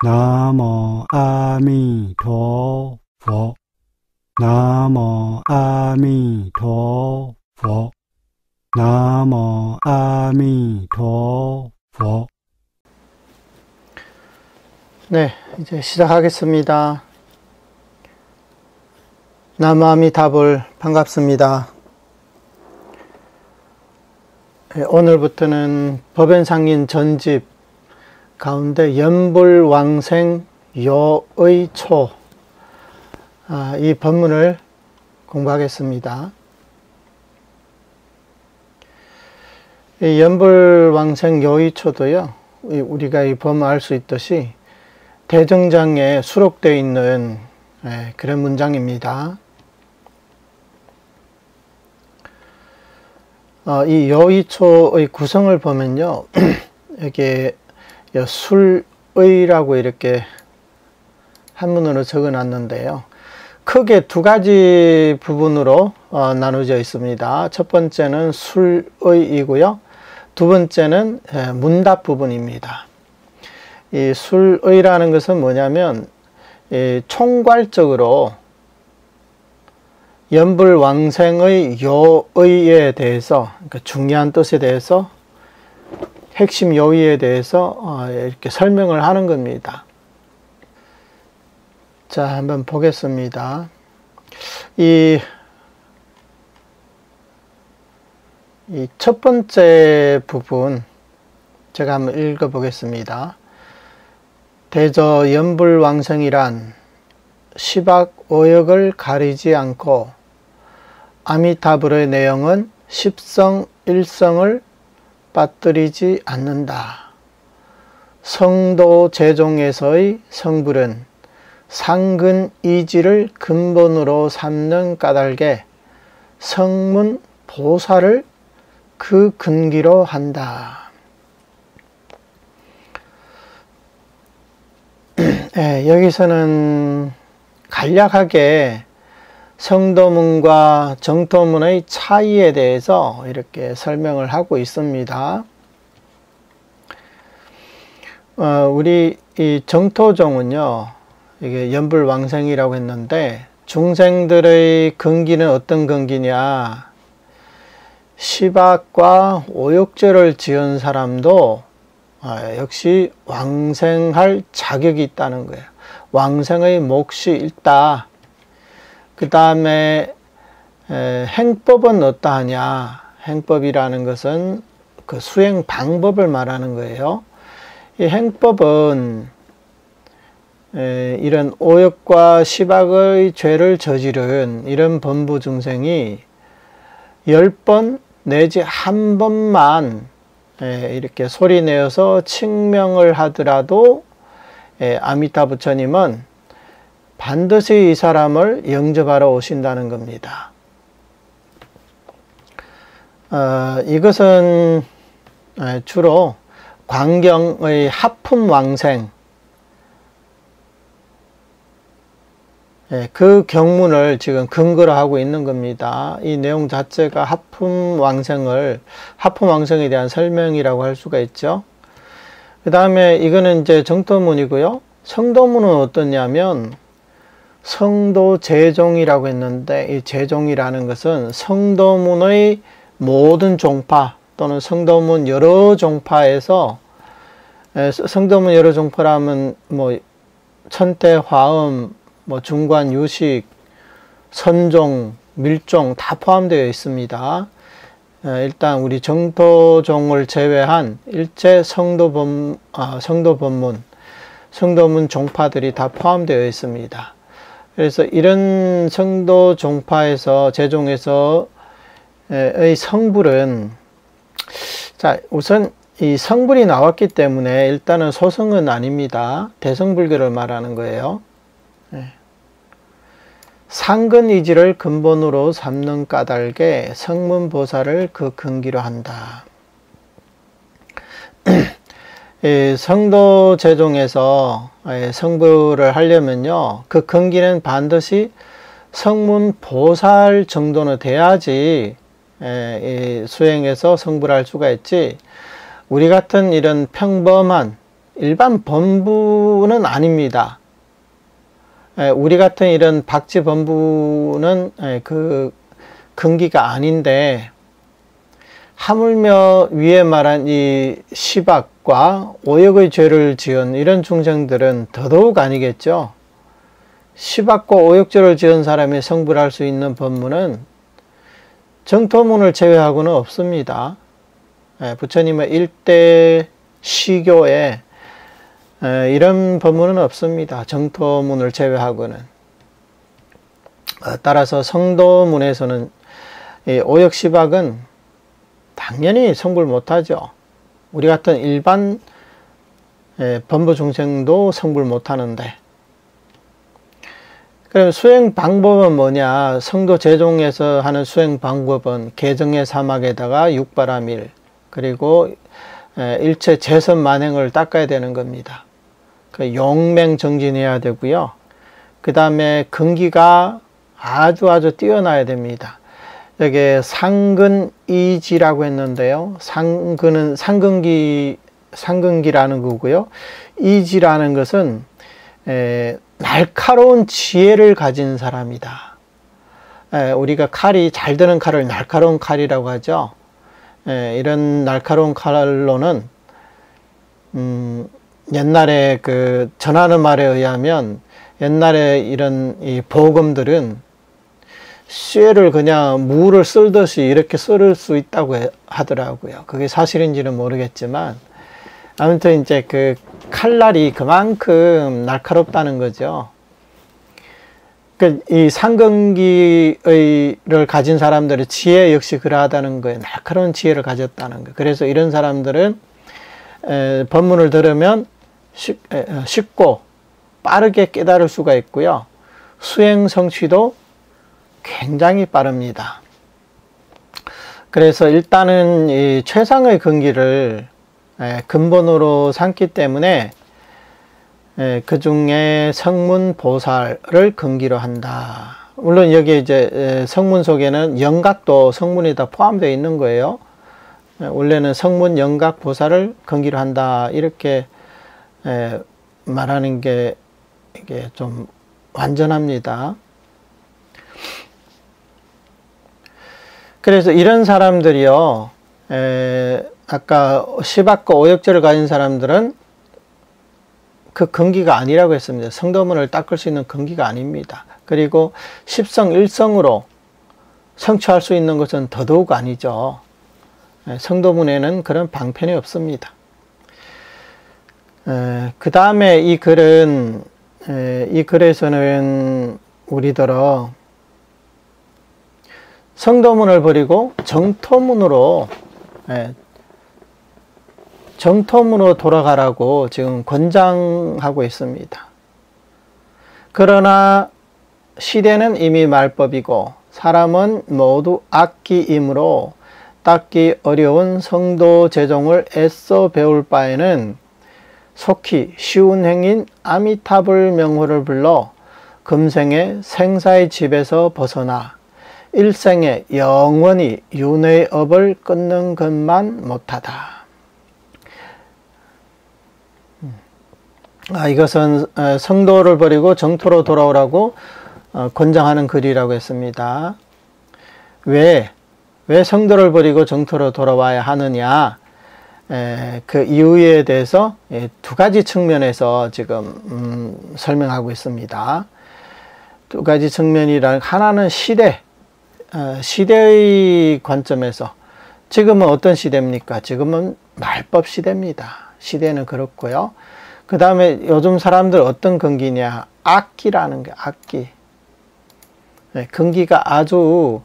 나모 아미陀佛 나모 아미陀佛 나모 아미陀佛 네, 이제 시작하겠습니다. 나무아미타불 반갑습니다. 오늘부터는 법연상인 전집 가운데 연불왕생 요의초 이 법문을 공부하겠습니다. 이 연불왕생 요의초도요, 우리가 이 법문을 알 수 있듯이 대정장에 수록되어 있는 그런 문장입니다. 이 요의초의 구성을 보면요, 여기에 술의라고 이렇게 한문으로 적어 놨는데요, 크게 두 가지 부분으로 나누어져 있습니다. 첫 번째는 술의이고요, 두 번째는 문답 부분입니다. 이 술의라는 것은 뭐냐면 총괄적으로 연불왕생의 요의에 대해서, 그러니까 중요한 뜻에 대해서, 핵심 요의에 대해서 이렇게 설명을 하는 겁니다. 자, 한번 보겠습니다. 이 첫 번째 부분 제가 한번 읽어 보겠습니다. 대저 연불왕생이란 시박오역을 가리지 않고 아미타불의 내용은 십성 일성을 빠뜨리지 않는다. 성도 제종에서의 성불은 상근이지를 근본으로 삼는 까닭에 성문 보살을 그 근기로 한다. 여기서는 간략하게 성도문과 정토문의 차이에 대해서 이렇게 설명을 하고 있습니다. 우리 이 정토종은요, 이게 연불왕생이라고 했는데, 중생들의 근기는 어떤 근기냐, 시박과 오욕죄를 지은 사람도 역시 왕생할 자격이 있다는 거예요. 왕생의 몫이 있다. 그 다음에 행법은 어떠하냐. 행법이라는 것은 그 수행 방법을 말하는 거예요. 이 행법은 이런 오욕과 시박의 죄를 저지른 이런 범부 중생이 10번 내지 한 번만 이렇게 소리내어서 칭명을 하더라도 아미타 부처님은 반드시 이 사람을 영접하러 오신다는 겁니다. 이것은 주로 광경의 하품왕생, 그 경문을 지금 근거로 하고 있는 겁니다. 이 내용 자체가 하품왕생에 대한 설명이라고 할 수가 있죠. 그 다음에 이거는 이제 정토문이고요. 성도문은 어떠냐면 성도 제종이라고 했는데, 이 제종이라는 것은 성도문의 모든 종파 또는 성도문 여러 종파에서, 성도문 여러 종파라면 뭐 천태, 화엄, 뭐 중관, 유식, 선종, 밀종 다 포함되어 있습니다. 일단 우리 정토종을 제외한 일체 성도법문, 성도문 종파들이 다 포함되어 있습니다. 그래서 이런 성도 종파에서, 제종에서의 성불은, 자, 우선 이 성불이 나왔기 때문에 일단은 소성은 아닙니다. 대성불교를 말하는 거예요. 상근이지를 근본으로 삼는 까닭에 성문보살을 그 근기로 한다. 성도 제종에서 성불을 하려면요, 그 근기는 반드시 성문보살 정도는 돼야지 수행해서 성불할 수가 있지, 우리 같은 이런 평범한 일반 범부는 아닙니다. 우리 같은 이런 박쥐 범부는 그 근기가 아닌데, 하물며 위에 말한 이 시박과 오역의 죄를 지은 이런 중생들은 더더욱 아니겠죠. 시박과 오역죄를 지은 사람이 성불할 수 있는 법문은 정토문을 제외하고는 없습니다. 부처님의 일대 시교에 이런 법문은 없습니다. 정토문을 제외하고는. 따라서 성도문에서는 오역시박은 당연히 성불 못하죠. 우리 같은 일반 범부 중생도 성불 못하는데. 그럼 수행 방법은 뭐냐? 성도 제종에서 하는 수행 방법은 개정의 사막에다가 육바라밀, 그리고 일체 재선 만행을 닦아야 되는 겁니다. 그 용맹 정진해야 되고요. 그 다음에 근기가 아주 뛰어나야 됩니다. 여기 상근이지라고 했는데요. 상근은 상근기라는 거고요. 이지라는 것은 날카로운 지혜를 가진 사람이다. 우리가 칼이 잘 드는 칼을 날카로운 칼이라고 하죠. 이런 날카로운 칼로는 옛날에 그 전하는 말에 의하면 옛날에 이런 이 보검들은 쇠를 그냥 무를 썰듯이 이렇게 썰을 수 있다고 하더라고요. 그게 사실인지는 모르겠지만 아무튼 이제 그 칼날이 그만큼 날카롭다는 거죠. 이 상근기를 가진 사람들의 지혜 역시 그러하다는 거예요. 날카로운 지혜를 가졌다는 거예요. 그래서 이런 사람들은 법문을 들으면 쉽고 빠르게 깨달을 수가 있고요. 수행 성취도 굉장히 빠릅니다. 그래서 일단은 이 최상의 근기를 근본으로 삼기 때문에 그 중에 성문보살을 근기로 한다. 물론 여기 이제 성문 속에는 영각도 성문이 다 포함되어 있는 거예요. 원래는 성문 영각 보살을 근기로 한다. 이렇게 말하는 게 이게 좀 완전합니다. 그래서 이런 사람들이요, 아까 시박과 오역죄를 가진 사람들은 그 근기가 아니라고 했습니다. 성도문을 닦을 수 있는 근기가 아닙니다. 그리고 십성 일성으로 성취할 수 있는 것은 더더욱 아니죠. 성도문에는 그런 방편이 없습니다. 그 다음에 이 글에서는 우리들어 성도문을 버리고 정토문으로 돌아가라고 지금 권장하고 있습니다. 그러나 시대는 이미 말법이고 사람은 모두 악기이므로 닦기 어려운 성도 제종을 애써 배울 바에는 속히 쉬운 행인 아미타불 명호를 불러 금생의 생사의 집에서 벗어나 일생에 영원히 윤회의 업을 끊는 것만 못하다. 이것은 성도를 버리고 정토로 돌아오라고 권장하는 글이라고 했습니다. 왜 성도를 버리고 정토로 돌아와야 하느냐? 그 이유에 대해서 두 가지 측면에서 지금 설명하고 있습니다. 두 가지 측면이란, 하나는 시대의 관점에서, 지금은 어떤 시대입니까? 지금은 말법 시대입니다. 시대는 그렇고요. 그 다음에 요즘 사람들 어떤 근기냐? 악기라는 게, 악기. 근기가 아주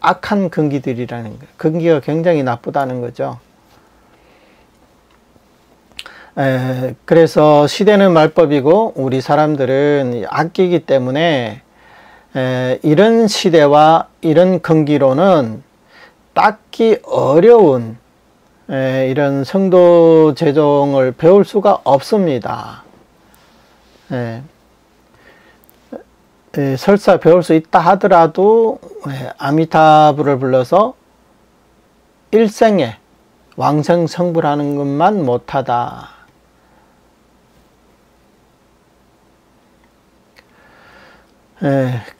악한 근기들이라는 거예요. 근기가 굉장히 나쁘다는 거죠. 그래서 시대는 말법이고 우리 사람들은 악기이기 때문에 이런 시대와 이런 근기로는 닦기 어려운 이런 성도 제종을 배울 수가 없습니다. 설사 배울 수 있다 하더라도 아미타불을 불러서 일생에 왕생성불하는 것만 못하다.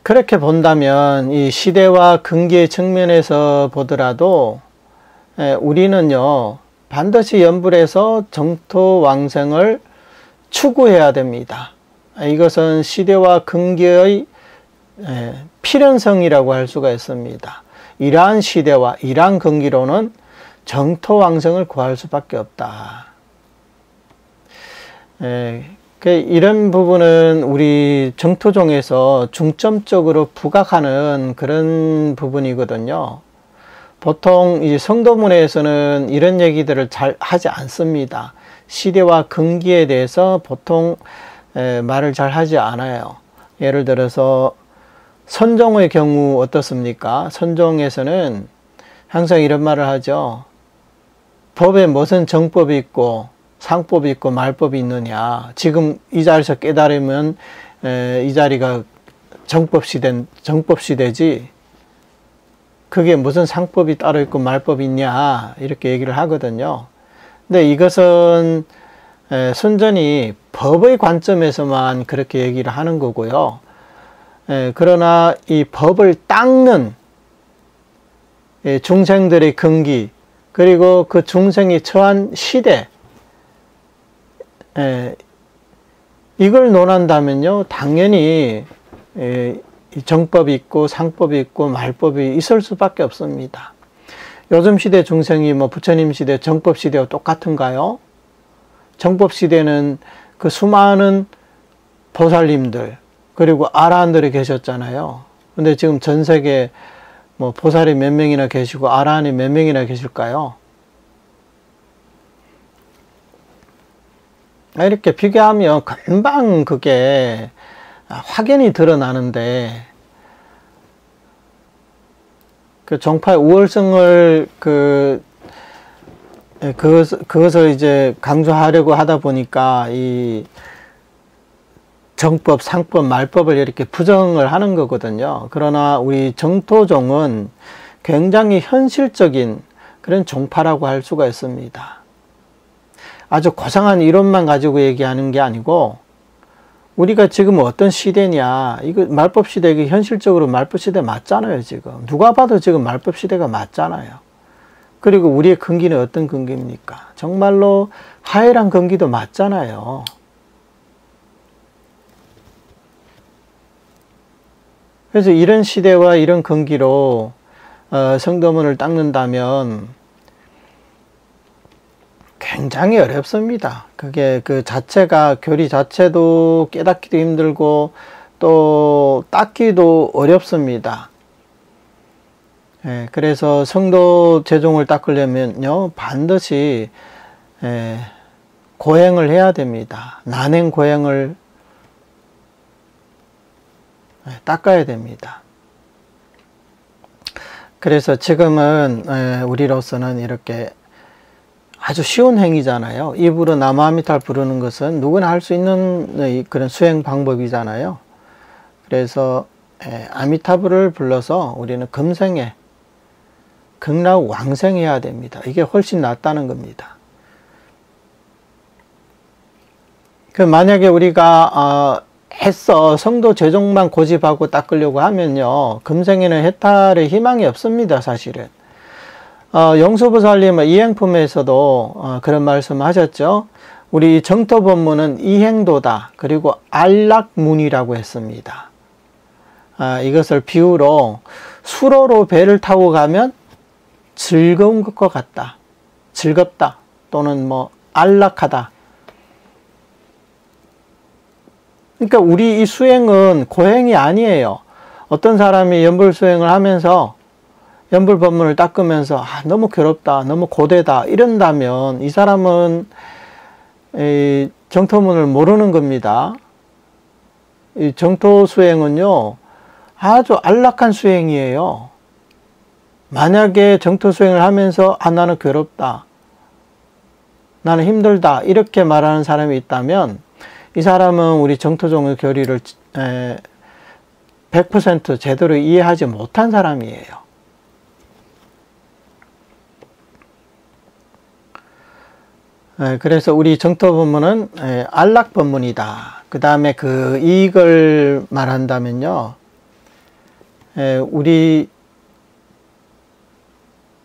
그렇게 본다면 이 시대와 근기의 측면에서 보더라도 우리는요 반드시 연불에서 정토왕생을 추구해야 됩니다. 이것은 시대와 근기의 필연성이라고 할 수가 있습니다. 이러한 시대와 이러한 근기로는 정토왕생을 구할 수밖에 없다. 이런 부분은 우리 정토종에서 중점적으로 부각하는 그런 부분이거든요. 보통 이 성도문에서는 이런 얘기들을 잘 하지 않습니다. 시대와 근기에 대해서 보통 말을 잘 하지 않아요. 예를 들어서 선종의 경우 어떻습니까? 선종에서는 항상 이런 말을 하죠. 법에 무슨 정법이 있고 상법이 있고 말법이 있느냐. 지금 이 자리에서 깨달으면 이 자리가 정법시대지. 그게 무슨 상법이 따로 있고 말법이 있냐. 이렇게 얘기를 하거든요. 근데 이것은 순전히 법의 관점에서만 그렇게 얘기를 하는 거고요. 그러나 이 법을 닦는 중생들의 근기, 그리고 그 중생이 처한 시대, 이걸 논한다면요, 당연히 정법이 있고 상법이 있고 말법이 있을 수밖에 없습니다. 요즘 시대 중생이 뭐 부처님 시대, 정법 시대와 똑같은가요? 정법 시대는 그 수많은 보살님들 그리고 아라한들이 계셨잖아요. 근데 지금 전 세계 뭐 보살이 몇 명이나 계시고 아라한이 몇 명이나 계실까요? 이렇게 비교하면 금방 그게 확연히 드러나는데, 그 종파의 우월성을 그것을 이제 강조하려고 하다 보니까 이 정법, 상법, 말법을 이렇게 부정을 하는 거거든요. 그러나 우리 정토종은 굉장히 현실적인 그런 종파라고 할 수가 있습니다. 아주 고상한 이론만 가지고 얘기하는 게 아니고, 우리가 지금 어떤 시대냐, 이거 말법 시대, 이게 현실적으로 말법 시대 맞잖아요, 지금. 누가 봐도 지금 말법 시대가 맞잖아요. 그리고 우리의 근기는 어떤 근기입니까? 정말로 하애란 근기도 맞잖아요. 그래서 이런 시대와 이런 근기로 성도문을 닦는다면 굉장히 어렵습니다. 그게 그 자체가, 교리 자체도 깨닫기도 힘들고 또 닦기도 어렵습니다. 그래서 성도 재종을 닦으려면요, 반드시 고행을 해야 됩니다. 난행 고행을 닦아야 됩니다. 그래서 지금은 우리로서는 이렇게 아주 쉬운 행위잖아요. 입으로 나무아미타를 부르는 것은 누구나 할 수 있는 그런 수행 방법이잖아요. 그래서 아미타불을 불러서 우리는 금생에 극락왕생해야 됩니다. 이게 훨씬 낫다는 겁니다. 그 만약에 우리가 성도 재종만 고집하고 닦으려고 하면요, 금생에는 해탈의 희망이 없습니다, 사실은. 영수보살님의 이행품에서도 그런 말씀을 하셨죠. 우리 정토법문은 이행도다, 그리고 안락문이라고 했습니다. 이것을 비유로 수로로 배를 타고 가면 즐거운 것과 같다, 즐겁다, 또는 뭐 안락하다. 그러니까 우리 이 수행은 고행이 아니에요. 어떤 사람이 연불 수행을 하면서 연불 법문을 닦으면서 너무 괴롭다, 너무 고되다 이런다면 이 사람은 이 정토문을 모르는 겁니다. 이 정토 수행은요, 아주 안락한 수행이에요. 만약에 정토 수행을 하면서 나는 괴롭다, 나는 힘들다 이렇게 말하는 사람이 있다면 이 사람은 우리 정토종의 교리를 100% 제대로 이해하지 못한 사람이에요. 그래서 우리 정토 법문은 안락 법문이다. 그 다음에 그 이익을 말한다면요, 우리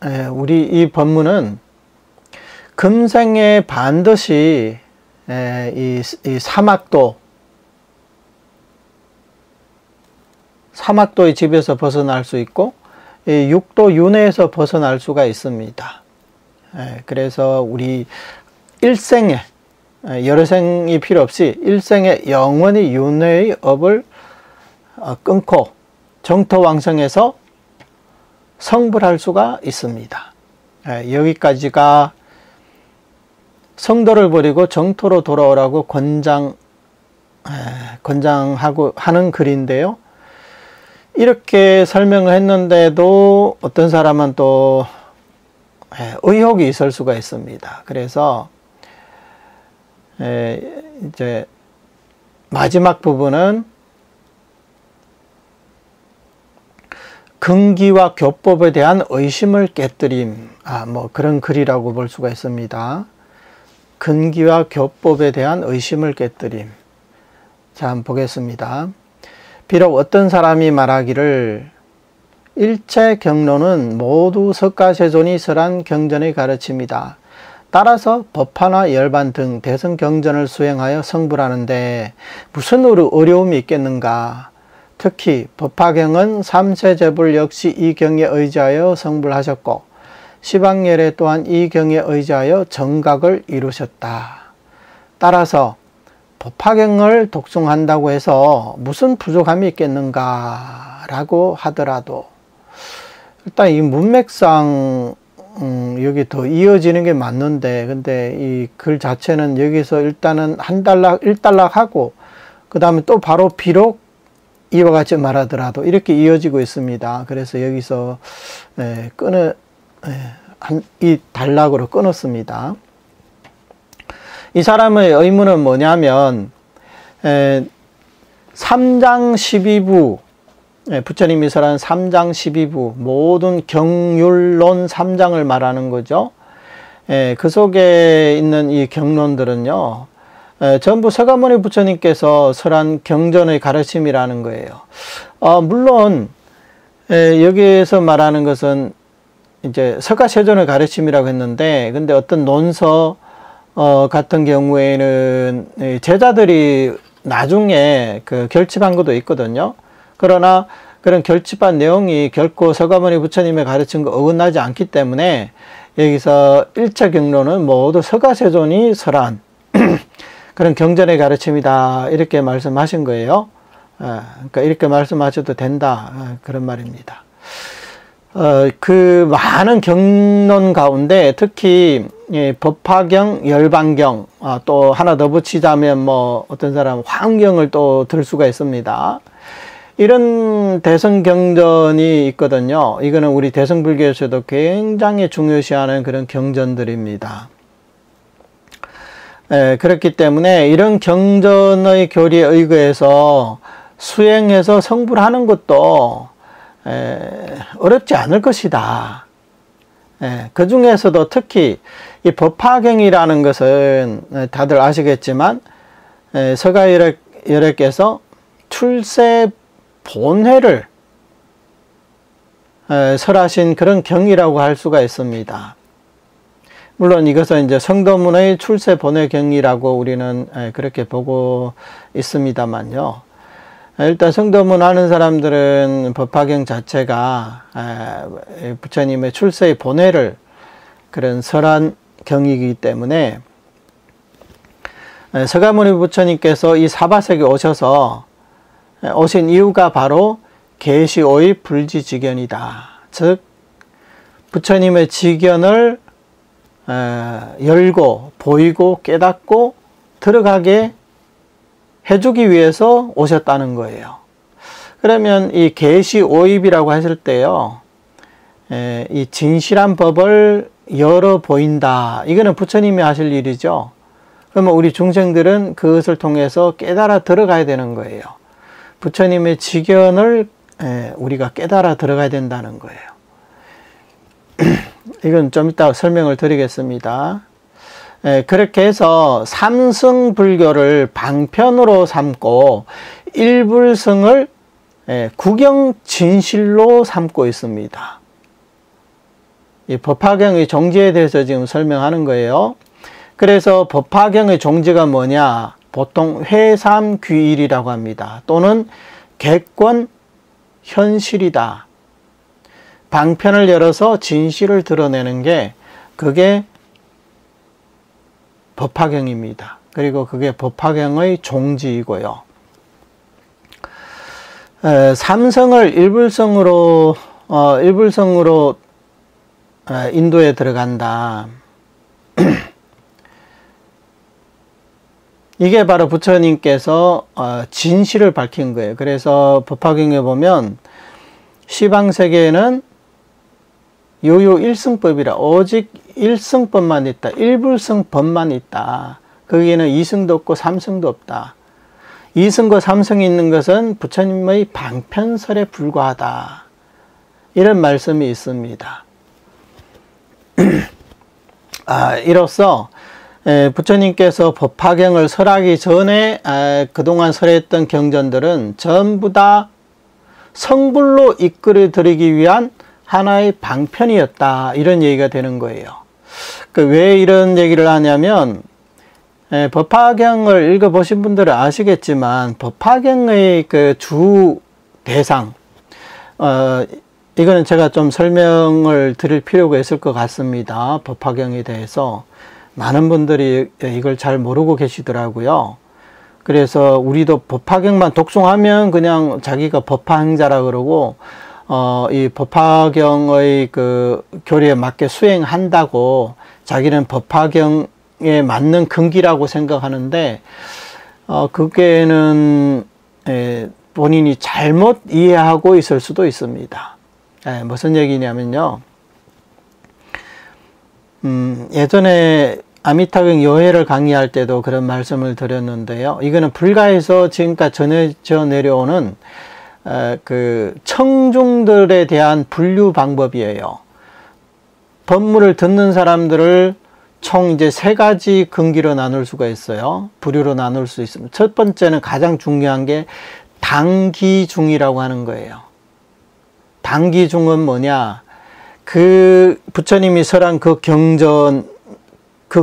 이 법문은 금생에 반드시 이 사막도의 집에서 벗어날 수 있고 이 육도 윤회에서 벗어날 수가 있습니다. 그래서 우리 일생에 여러 생이 필요 없이 일생에 영원히 윤회의 업을 끊고 정토왕성에서 성불할 수가 있습니다. 여기까지가 성도를 버리고 정토로 돌아오라고 권장하고 하는 글인데요. 이렇게 설명을 했는데도 어떤 사람은 또 의혹이 있을 수가 있습니다. 그래서 이제 마지막 부분은 근기와 교법에 대한 의심을 깨뜨림, 뭐 그런 글이라고 볼 수가 있습니다. 근기와 교법에 대한 의심을 깨뜨림. 자, 한번 보겠습니다. 비록 어떤 사람이 말하기를 일체 경로는 모두 석가세존이 설한 경전의 가르침이다. 따라서 법화나 열반 등 대승경전을 수행하여 성불하는데 무슨 어려움이 있겠는가. 특히 법화경은 삼세제불 역시 이 경에 의지하여 성불하셨고 시방열애 또한 이 경에 의지하여 정각을 이루셨다. 따라서 법화경을 독송한다고 해서 무슨 부족함이 있겠는가 라고 하더라도 일단 이 문맥상 여기 더 이어지는 게 맞는데, 근데 이 글 자체는 여기서 일단은 일단락 하고 그 다음에 또 바로 비록 이와 같이 말하더라도 이렇게 이어지고 있습니다. 그래서 여기서 이 단락으로 끊었습니다. 이 사람의 의문은 뭐냐면 3장 12부 부처님이 설한 3장 12부 모든 경율론 3장을 말하는 거죠. 그 속에 있는 이 경론들은요, 전부 서가모니 부처님께서 설한 경전의 가르침이라는 거예요. 물론 여기에서 말하는 것은 이제 석가세존의 가르침이라고 했는데, 근데 어떤 논서 같은 경우에는 제자들이 나중에 그 결집한 것도 있거든요. 그러나 그런 결집한 내용이 결코 서가모니 부처님의 가르침과 어긋나지 않기 때문에 여기서 일체 경로는 모두 석가세존이 설한 그런 경전의 가르침이다, 이렇게 말씀하신 거예요. 그러니까 이렇게 말씀하셔도 된다, 그런 말입니다. 그 많은 경론 가운데 특히 법화경, 열반경, 또 하나 더 붙이자면 뭐 어떤 사람 화엄경을 또 들 수가 있습니다. 이런 대승경전이 있거든요. 이거는 우리 대승불교에서도 굉장히 중요시하는 그런 경전들입니다. 그렇기 때문에 이런 경전의 교리에 의거해서 수행해서 성불하는 것도 어렵지 않을 것이다. 그 중에서도 특히 이 법화경이라는 것은 다들 아시겠지만 서가열애께서 출세 본회를 설하신 그런 경이라고 할 수가 있습니다. 물론 이것은 이제 성도문의 출세 본회 경이라고 우리는 그렇게 보고 있습니다만요. 일단 성도문 하는 사람들은 법화경 자체가 부처님의 출세의 본회를 그런 설한 경이기 때문에 서가모니 부처님께서 이 사바sek에 오신 이유가 바로 계시오의 불지지견이다. 즉 부처님의 지견을 열고 보이고 깨닫고 들어가게 해주기 위해서 오셨다는 거예요. 그러면 이 계시오입이라고 했을 때요, 이 진실한 법을 열어 보인다, 이거는 부처님이 하실 일이죠. 그러면 우리 중생들은 그것을 통해서 깨달아 들어가야 되는 거예요. 부처님의 지견을 우리가 깨달아 들어가야 된다는 거예요. 이건 좀 이따 설명을 드리겠습니다. 그렇게 해서 삼승불교를 방편으로 삼고 일불성을 국영진실로 삼고 있습니다. 이 법화경의 종지에 대해서 지금 설명하는 거예요. 그래서 법화경의 종지가 뭐냐? 보통 회삼귀일이라고 합니다. 또는 객권현실이다. 방편을 열어서 진실을 드러내는 게 그게 법화경입니다. 그리고 그게 법화경의 종지이고요. 삼성을 일불성으로 인도에 들어간다. 이게 바로 부처님께서 진실을 밝힌 거예요. 그래서 법화경에 보면 시방세계에는 요요 일승법이라 오직 일승법만 있다. 일불성법만 있다. 거기에는 이승도 없고 삼승도 없다. 이승과 삼승이 있는 것은 부처님의 방편설에 불과하다. 이런 말씀이 있습니다. 이로써 부처님께서 법화경을 설하기 전에 그동안 설했던 경전들은 전부 다 성불로 이끌어 드리기 위한 하나의 방편이었다. 이런 얘기가 되는 거예요. 왜 이런 얘기를 하냐면 법화경을 읽어보신 분들은 아시겠지만 법화경의 그 주 대상 이거는 제가 좀 설명을 드릴 필요가 있을 것 같습니다. 법화경에 대해서 많은 분들이 이걸 잘 모르고 계시더라고요. 그래서 우리도 법화경만 독송하면 그냥 자기가 법화행자라 그러고 이 법화경의 그 교리에 맞게 수행한다고 자기는 법화경에 맞는 근기라고 생각하는데 그게는 본인이 잘못 이해하고 있을 수도 있습니다. 무슨 얘기냐면요. 예전에 아미타경 요해를 강의할 때도 그런 말씀을 드렸는데요. 이거는 불가에서 지금까지 전해져 내려오는 그 청중들에 대한 분류 방법이에요. 법문을 듣는 사람들을 총 이제 세 가지 근기로 나눌 수가 있어요. 부류로 나눌 수 있습니다. 첫 번째는 가장 중요한 게 당기중이라고 하는 거예요. 당기중은 뭐냐? 그 부처님이 설한 그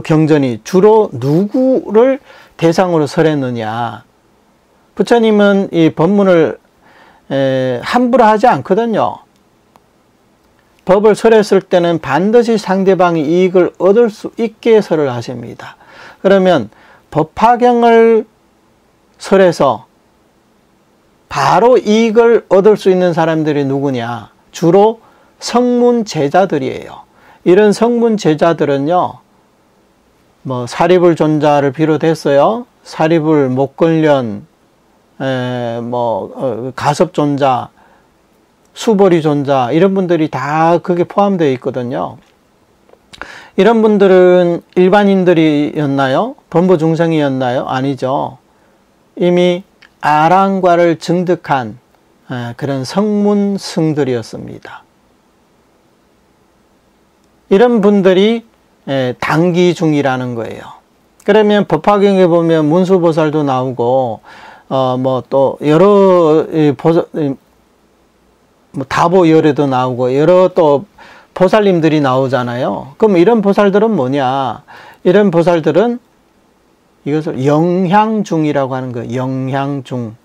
경전이 주로 누구를 대상으로 설했느냐? 부처님은 이 법문을 함부로 하지 않거든요. 법을 설했을 때는 반드시 상대방이 이익을 얻을 수 있게 설을 하십니다. 그러면 법화경을 설해서 바로 이익을 얻을 수 있는 사람들이 누구냐? 주로 성문 제자들이에요. 이런 성문 제자들은요, 뭐 사리불 존자를 비롯했어요. 사리불, 목걸련, 가섭 존자, 수보리 존자, 이런 분들이 다 그게 포함되어 있거든요. 이런 분들은 일반인들이었나요? 범부 중생이었나요? 아니죠. 이미 아랑과를 증득한 그런 성문승들이었습니다. 이런 분들이 당기중이라는 거예요. 그러면 법화경에 보면 문수보살도 나오고 또 여러 다보열애도 나오고 여러 또 보살님들이 나오잖아요. 그럼 이런 보살들은 뭐냐? 이런 보살들은 이것을 영향중이라고 하는 거예요. 영향중.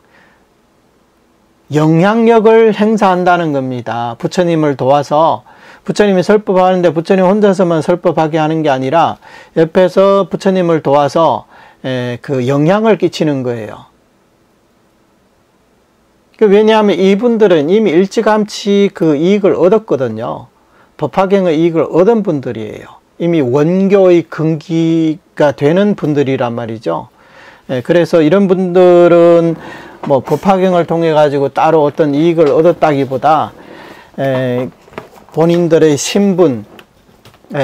영향력을 행사한다는 겁니다. 부처님을 도와서 부처님이 설법하는데 부처님 혼자서만 설법하게 하는 게 아니라 옆에서 부처님을 도와서 그 영향을 끼치는 거예요. 왜냐하면 이분들은 이미 일찌감치 그 이익을 얻었거든요. 법화경의 이익을 얻은 분들이에요. 이미 원교의 근기가 되는 분들이란 말이죠. 그래서 이런 분들은 뭐 법화경을 통해 가지고 따로 어떤 이익을 얻었다기보다 본인들의 신분,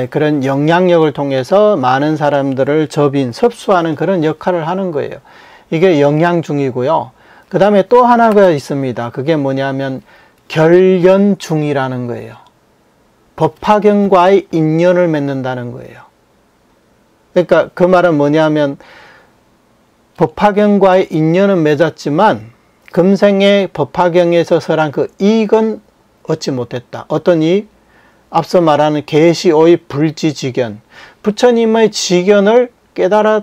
그런 영향력을 통해서 많은 사람들을 섭수하는 그런 역할을 하는 거예요. 이게 영향중이고요. 그 다음에 또 하나가 있습니다. 그게 뭐냐면 결연중이라는 거예요. 법화경과의 인연을 맺는다는 거예요. 그러니까 그 말은 뭐냐면 법화경과의 인연은 맺었지만 금생의 법화경에서 설한 그 이익은 얻지 못했다. 어떤 이익? 앞서 말하는 계시오의 불지지견, 부처님의 지견을 깨달아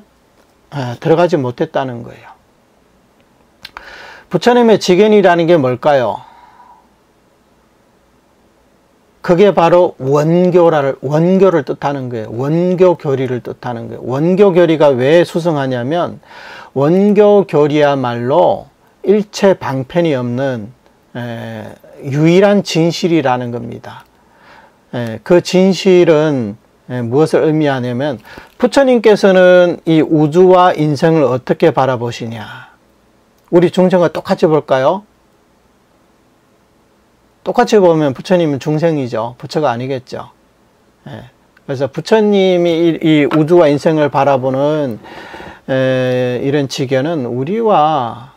들어가지 못했다는 거예요. 부처님의 지견이라는 게 뭘까요? 그게 바로 원교를 뜻하는 거예요. 원교교리를 뜻하는 거예요. 원교교리가 왜 수승하냐면 원교교리야말로 일체 방편이 없는 유일한 진실이라는 겁니다. 그 진실은 무엇을 의미하냐면 부처님께서는 이 우주와 인생을 어떻게 바라보시냐. 우리 중생과 똑같이 볼까요? 똑같이 보면 부처님은 중생이죠. 부처가 아니겠죠. 그래서 부처님이 이 우주와 인생을 바라보는 이런 지견은 우리와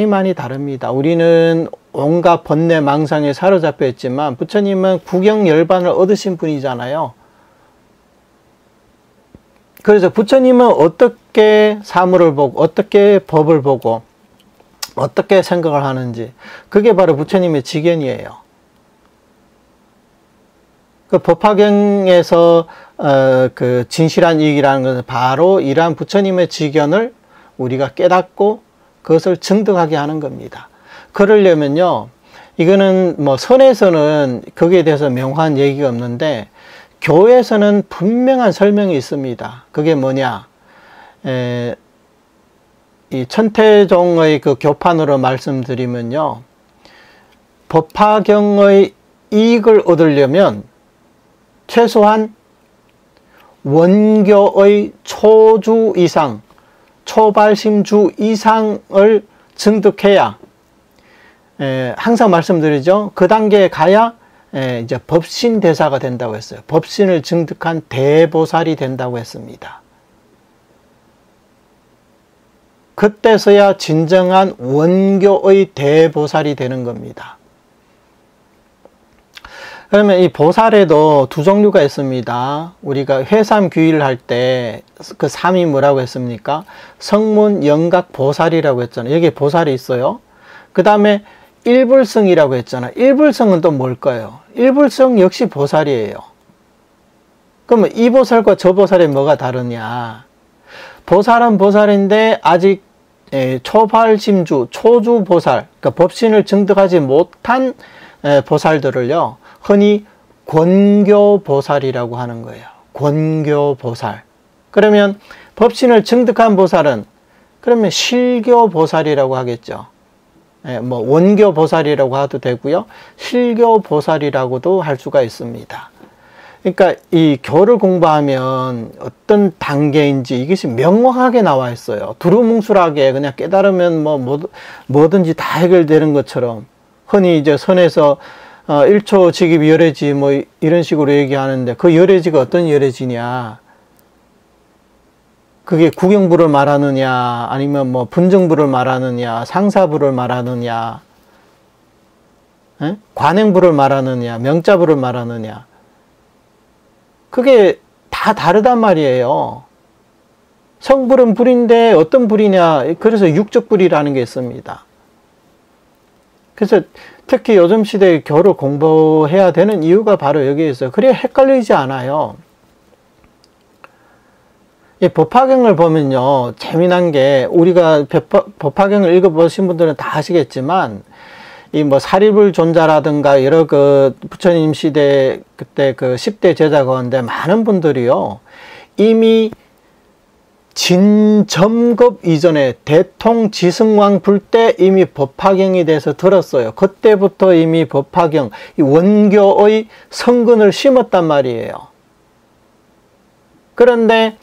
많이 다릅니다. 우리는 온갖 번뇌 망상에 사로잡혀 있지만 부처님은 구경열반을 얻으신 분이잖아요. 그래서 부처님은 어떻게 사물을 보고 어떻게 법을 보고 어떻게 생각을 하는지 그게 바로 부처님의 지견이에요. 그 법화경에서 그 진실한 이익이라는 것은 바로 이러한 부처님의 지견을 우리가 깨닫고 그것을 증득하게 하는 겁니다. 그러려면요, 이거는 뭐 선에서는 거기에 대해서 명확한 얘기가 없는데 교에서는 분명한 설명이 있습니다. 그게 뭐냐? 이 천태종의 그 교판으로 말씀드리면요, 법화경의 이익을 얻으려면 최소한 원교의 초주 이상, 초발심주 이상을 증득해야, 항상 말씀드리죠. 그 단계에 가야 이제 법신대사가 된다고 했어요. 법신을 증득한 대보살이 된다고 했습니다. 그때서야 진정한 원교의 대보살이 되는 겁니다. 그러면 이 보살에도 두 종류가 있습니다. 우리가 회삼귀의를 할 때 그 삼이 뭐라고 했습니까? 성문, 영각, 보살이라고 했잖아요. 여기에 보살이 있어요. 그 다음에 일불성이라고 했잖아요. 일불성은 또 뭘까요? 일불성 역시 보살이에요. 그러면 이 보살과 저 보살이 뭐가 다르냐? 보살은 보살인데 아직 초발심주, 초주 보살, 그러니까 법신을 증득하지 못한 보살들을요, 흔히 권교보살이라고 하는 거예요. 권교보살. 그러면 법신을 증득한 보살은 그러면 실교보살이라고 하겠죠. 뭐 원교보살이라고 해도 되고요, 실교보살이라고도 할 수가 있습니다. 그러니까 이 교를 공부하면 어떤 단계인지 이것이 명확하게 나와 있어요. 두루뭉술하게 그냥 깨달으면 뭐든지 다 해결되는 것처럼, 흔히 이제 선에서 1초 직입 열애지 뭐 이런 식으로 얘기하는데, 그 열애지가 어떤 열애지냐? 그게 구경부를 말하느냐, 아니면 뭐 분정부를 말하느냐, 상사부를 말하느냐, 관행부를 말하느냐, 명자부를 말하느냐, 그게 다 다르단 말이에요. 성불은 불인데 어떤 불이냐? 그래서 육적불이라는 게 있습니다. 그래서 특히 요즘 시대에 교를 공부해야 되는 이유가 바로 여기에 있어요. 그래야 헷갈리지 않아요. 이 법화경을 보면요, 재미난 게, 우리가 법화경을 읽어보신 분들은 다 아시겠지만, 이 뭐 사리불 존자라든가 여러 그 부처님 시대 그때 그 10대 제자 가운데 많은 분들이요, 이미 진점급 이전에 대통지승왕 불 때 이미 법화경에 대해서 들었어요. 그때부터 이미 법화경, 이 원교의 성근을 심었단 말이에요. 그런데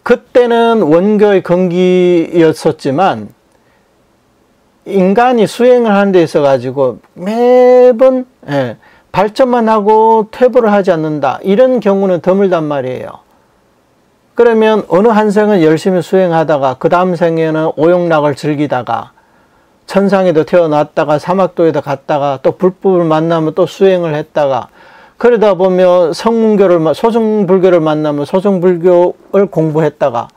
그때는 원교의 건기였었지만 인간이 수행을 하는 데 있어 가지고 매번 발전만 하고 퇴보를 하지 않는다, 이런 경우는 드물단 말이에요. 그러면 어느 한 생은 열심히 수행하다가 그 다음 생에는 오욕락을 즐기다가 천상에도 태어났다가 사막도에도 갔다가 또 불법을 만나면 또 수행을 했다가 그러다 보면 소승불교를 만나면 소승불교를 공부했다가,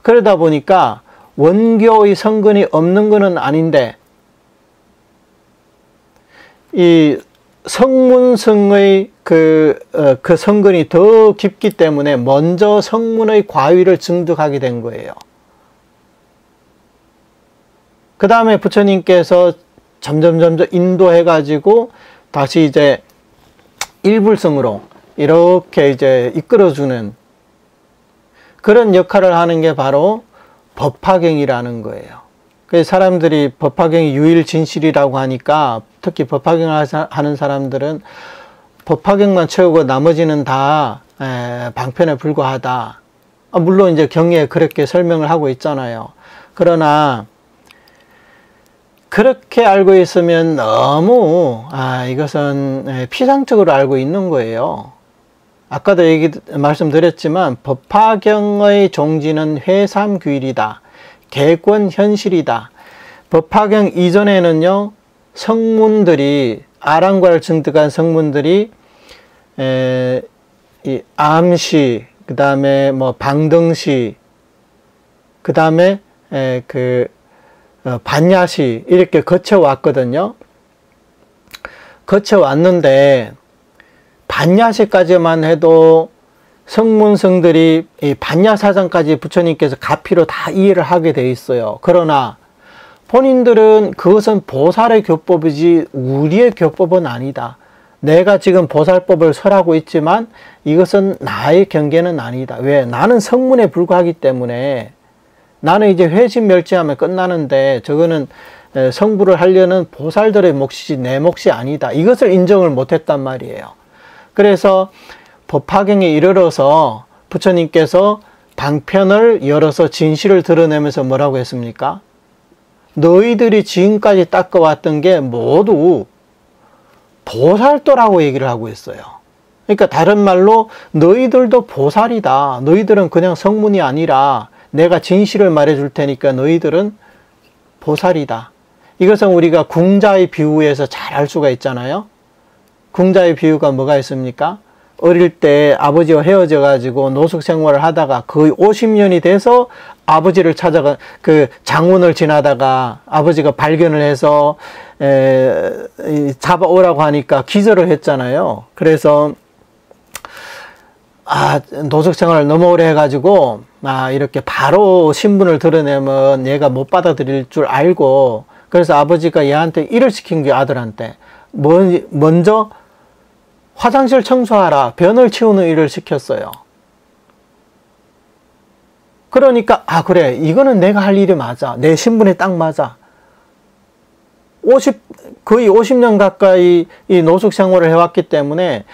그러다 보니까 원교의 성근이 없는 것은 아닌데, 이 성문성의 그 성근이 더 깊기 때문에 먼저 성문의 과위를 증득하게 된 거예요. 그 다음에 부처님께서 점점 인도해가지고 다시 이제 일불성으로 이렇게 이제 이끌어주는 그런 역할을 하는 게 바로 법화경이라는 거예요. 그래서 사람들이 법화경이 유일진실이라고 하니까, 특히 법화경을 하는 사람들은 법화경만 채우고 나머지는 다 방편에 불과하다. 물론 이제 경에 그렇게 설명을 하고 있잖아요. 그러나 그렇게 알고 있으면 너무 이것은 피상적으로 알고 있는 거예요. 아까도 말씀드렸지만 법화경의 종지는 회삼규일이다. 개권현실이다. 법화경 이전에는요, 성문들이, 아랑과를 증득한 성문들이 이 암시, 그 다음에 뭐 방등시, 그 다음에 반야시 이렇게 거쳐왔거든요. 거쳐왔는데 반야시까지만 해도 성문성들이 이 반야사상까지 부처님께서 가피로 다 이해를 하게 돼 있어요. 그러나 본인들은 그것은 보살의 교법이지 우리의 교법은 아니다. 내가 지금 보살법을 설하고 있지만 이것은 나의 경계는 아니다. 왜? 나는 성문에 불과하기 때문에, 나는 이제 회심멸지하면 끝나는데 저거는 성불을 하려는 보살들의 몫이지 내 몫이 아니다. 이것을 인정을 못했단 말이에요. 그래서 법화경에 이르러서 부처님께서 방편을 열어서 진실을 드러내면서 뭐라고 했습니까? 너희들이 지금까지 닦아왔던 게 모두 보살도라고 얘기를 하고 있어요. 그러니까 다른 말로 너희들도 보살이다. 너희들은 그냥 성문이 아니라 내가 진실을 말해줄 테니까 너희들은 보살이다. 이것은 우리가 궁자의 비유에서 잘 알 수가 있잖아요. 궁자의 비유가 뭐가 있습니까? 어릴 때 아버지와 헤어져 가지고 노숙 생활을 하다가 거의 50년이 돼서 아버지를 찾아가, 그 장문을 지나다가 아버지가 발견을 해서 잡아오라고 하니까 기절을 했잖아요. 그래서 노숙 생활을 너무 오래 해가지고 이렇게 바로 신분을 드러내면 얘가 못 받아들일 줄 알고, 그래서 아버지가 얘한테 일을 시킨 게, 아들한테 먼저 화장실 청소하라, 변을 치우는 일을 시켰어요. 그러니까 그래, 이거는 내가 할 일이 맞아, 내 신분에 딱 맞아. 거의 50년 가까이 이 노숙 생활을 해왔기 때문에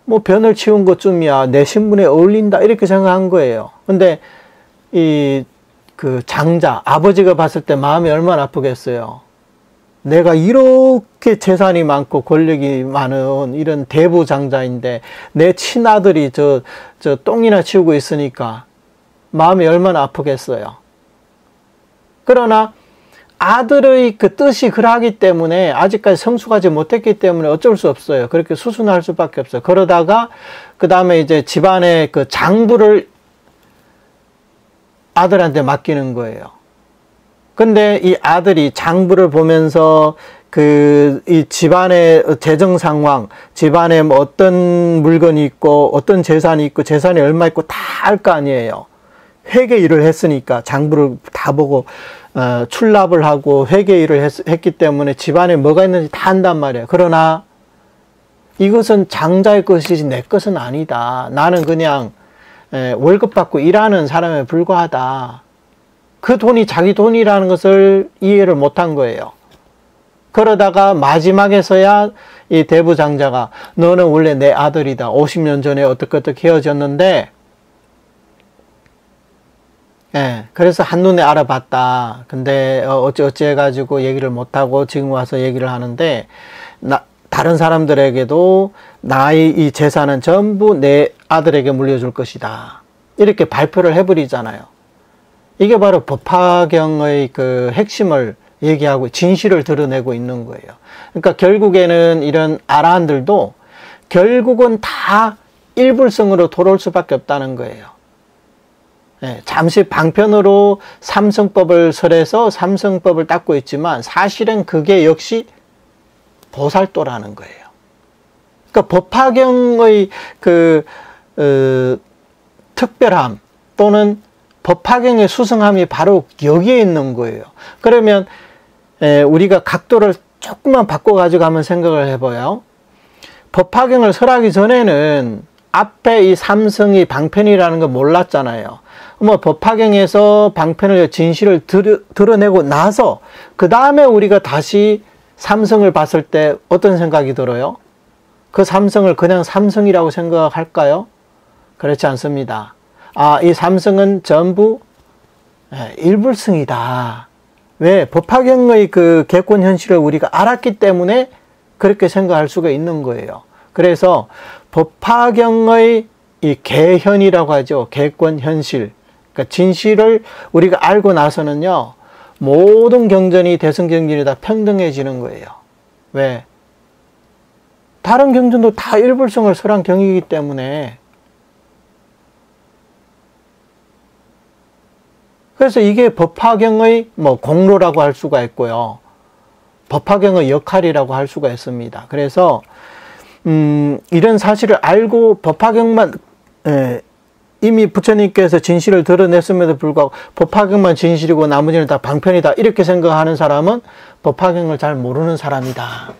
뭐 변을 치운 것쯤이야 내 신분에 어울린다, 이렇게 생각한 거예요. 근데 그 장자 아버지가 봤을 때 마음이 얼마나 아프겠어요. 내가 이렇게 재산이 많고 권력이 많은 이런 대부 장자인데 내 친아들이 저 똥이나 치우고 있으니까 마음이 얼마나 아프겠어요. 그러나 아들의 그 뜻이 그러하기 때문에, 아직까지 성숙하지 못했기 때문에 어쩔 수 없어요. 그렇게 수순할 수밖에 없어요. 그러다가 그 다음에 이제 집안의 그 장부를 아들한테 맡기는 거예요. 근데 이 아들이 장부를 보면서 이 집안의 재정 상황, 집안에 뭐 어떤 물건이 있고 어떤 재산이 있고 재산이 얼마 있고 다 알 거 아니에요. 회계 일을 했으니까 장부를 다 보고 출납을 하고 회계 일을 했기 때문에 집안에 뭐가 있는지 다 안단 말이에요. 그러나 이것은 장자의 것이지 내 것은 아니다. 나는 그냥 월급 받고 일하는 사람에 불과하다. 그 돈이 자기 돈이라는 것을 이해를 못한 거예요. 그러다가 마지막에서야 이 대부장자가, 너는 원래 내 아들이다. 50년 전에 어떻게 헤어졌는데, 그래서 한눈에 알아봤다. 근데 어찌 해가지고 얘기를 못하고 지금 와서 얘기를 하는데, 다른 사람들에게도 나의 이 재산은 전부 내 아들에게 물려줄 것이다. 이렇게 발표를 해버리잖아요. 이게 바로 법화경의 그 핵심을 얘기하고 진실을 드러내고 있는 거예요. 그러니까 결국에는 이런 아라한들도 결국은 다 일불성으로 돌아올 수밖에 없다는 거예요. 예, 잠시 방편으로 삼성법을 설해서 삼성법을 닦고 있지만 사실은 그게 역시 보살도라는 거예요. 그러니까 법화경의 특별함 또는 법화경의 수성함이 바로 여기에 있는 거예요. 그러면 우리가 각도를 조금만 바꿔가지고 한번 생각을 해봐요. 법화경을 설하기 전에는 앞에 이 삼성이 방편이라는 걸 몰랐잖아요. 뭐 법화경에서 방편을 진실을 드러내고 나서 그 다음에 우리가 다시 삼성을 봤을 때 어떤 생각이 들어요? 그 삼성을 그냥 삼성이라고 생각할까요? 그렇지 않습니다. 이 삼성은 전부 일불성이다. 왜? 법화경의 그 객관 현실을 우리가 알았기 때문에 그렇게 생각할 수가 있는 거예요. 그래서 법화경의 이 개현이라고 하죠. 객관 현실. 그러니까 진실을 우리가 알고 나서는요, 모든 경전이 대승경전이 다 평등해지는 거예요. 왜? 다른 경전도 다 일불성을 설한 경이기 때문에. 그래서 이게 법화경의 뭐 공로라고 할 수가 있고요. 법화경의 역할이라고 할 수가 있습니다. 그래서 이런 사실을 알고 법화경만 이미 부처님께서 진실을 드러냈음에도 불구하고 법화경만 진실이고 나머지는 다 방편이다 이렇게 생각하는 사람은 법화경을 잘 모르는 사람이다.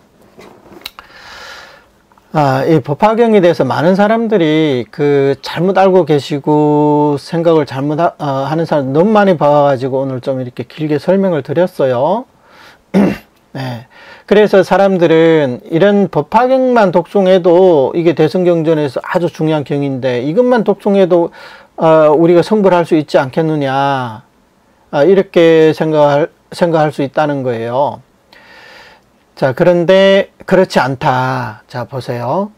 이 법화경에 대해서 많은 사람들이 잘못 알고 계시고 생각을 잘못 하는 사람 너무 많이 봐가지고 오늘 좀 이렇게 길게 설명을 드렸어요. 네. 그래서 사람들은 이런 법화경만 독송해도 이게 대승경전에서 아주 중요한 경인데 이것만 독송해도 우리가 성불할 수 있지 않겠느냐 이렇게 생각할 수 있다는 거예요. 자, 그런데 그렇지 않다. 자, 보세요.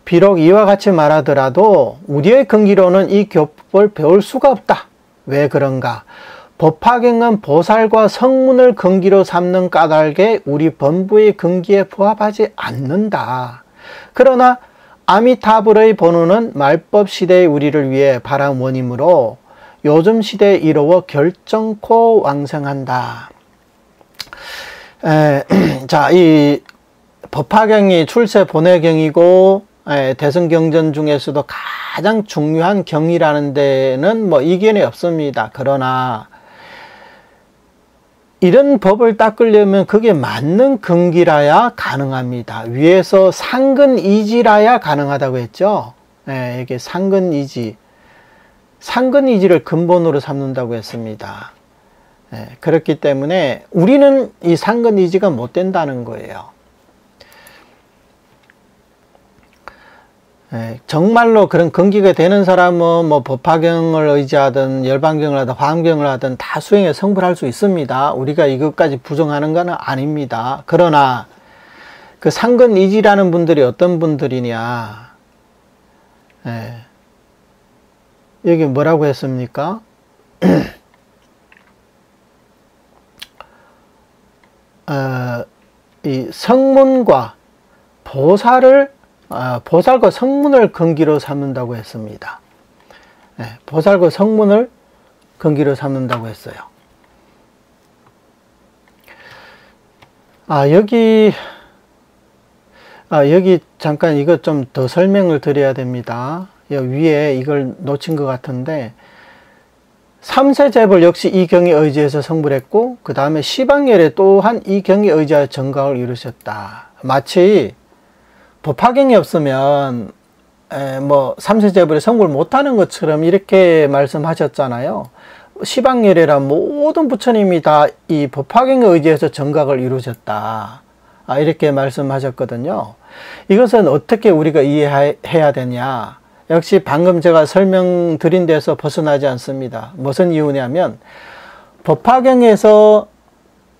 비록 이와 같이 말하더라도 우리의 근기로는 이 교법을 배울 수가 없다. 왜 그런가? 법화경은 보살과 성문을 근기로 삼는 까닭에 우리 범부의 근기에 부합하지 않는다. 그러나 아미타불의 본원은 말법 시대의 우리를 위해 바람 원이므로 요즘 시대에 이루어 결정코 왕성한다. 자, 이 법화경이 출세 본회경이고 대승경전 중에서도 가장 중요한 경이라는 데는 뭐 이견이 없습니다. 그러나 이런 법을 닦으려면 그게 맞는 근기라야 가능합니다. 위에서 상근이지라야 가능하다고 했죠. 이게 상근이지. 상근이지를 근본으로 삼는다고 했습니다. 그렇기 때문에 우리는 이 상근이지가 못 된다는 거예요. 정말로 그런 근기가 되는 사람은 뭐 법화경을 의지하든 열반경을 하든 화엄경을 하든 다 수행에 성불할 수 있습니다. 우리가 이것까지 부정하는 건 아닙니다. 그러나 그 상근이지라는 분들이 어떤 분들이냐, 여기 뭐라고 했습니까? 이 성문과 보살과 성문을 근기로 삼는다고 했습니다. 보살과 성문을 근기로 삼는다고 했어요. 여기 잠깐 이거 좀 더 설명을 드려야 됩니다. 위에 이걸 놓친 것 같은데, 삼세재벌 역시 이 경에 의지해서 성불했고, 그 다음에 시방열에 또한 이 경에 의지하여 정각을 이루셨다. 마치 법화경이 없으면 뭐 삼세재벌에 성불 못하는 것처럼 이렇게 말씀하셨잖아요. 시방열애라 모든 부처님이 다 이 법화경에 의지해서 정각을 이루셨다. 이렇게 말씀하셨거든요. 이것은 어떻게 우리가 이해해야 되냐? 역시 방금 제가 설명드린 데서 벗어나지 않습니다. 무슨 이유냐면 법화경에서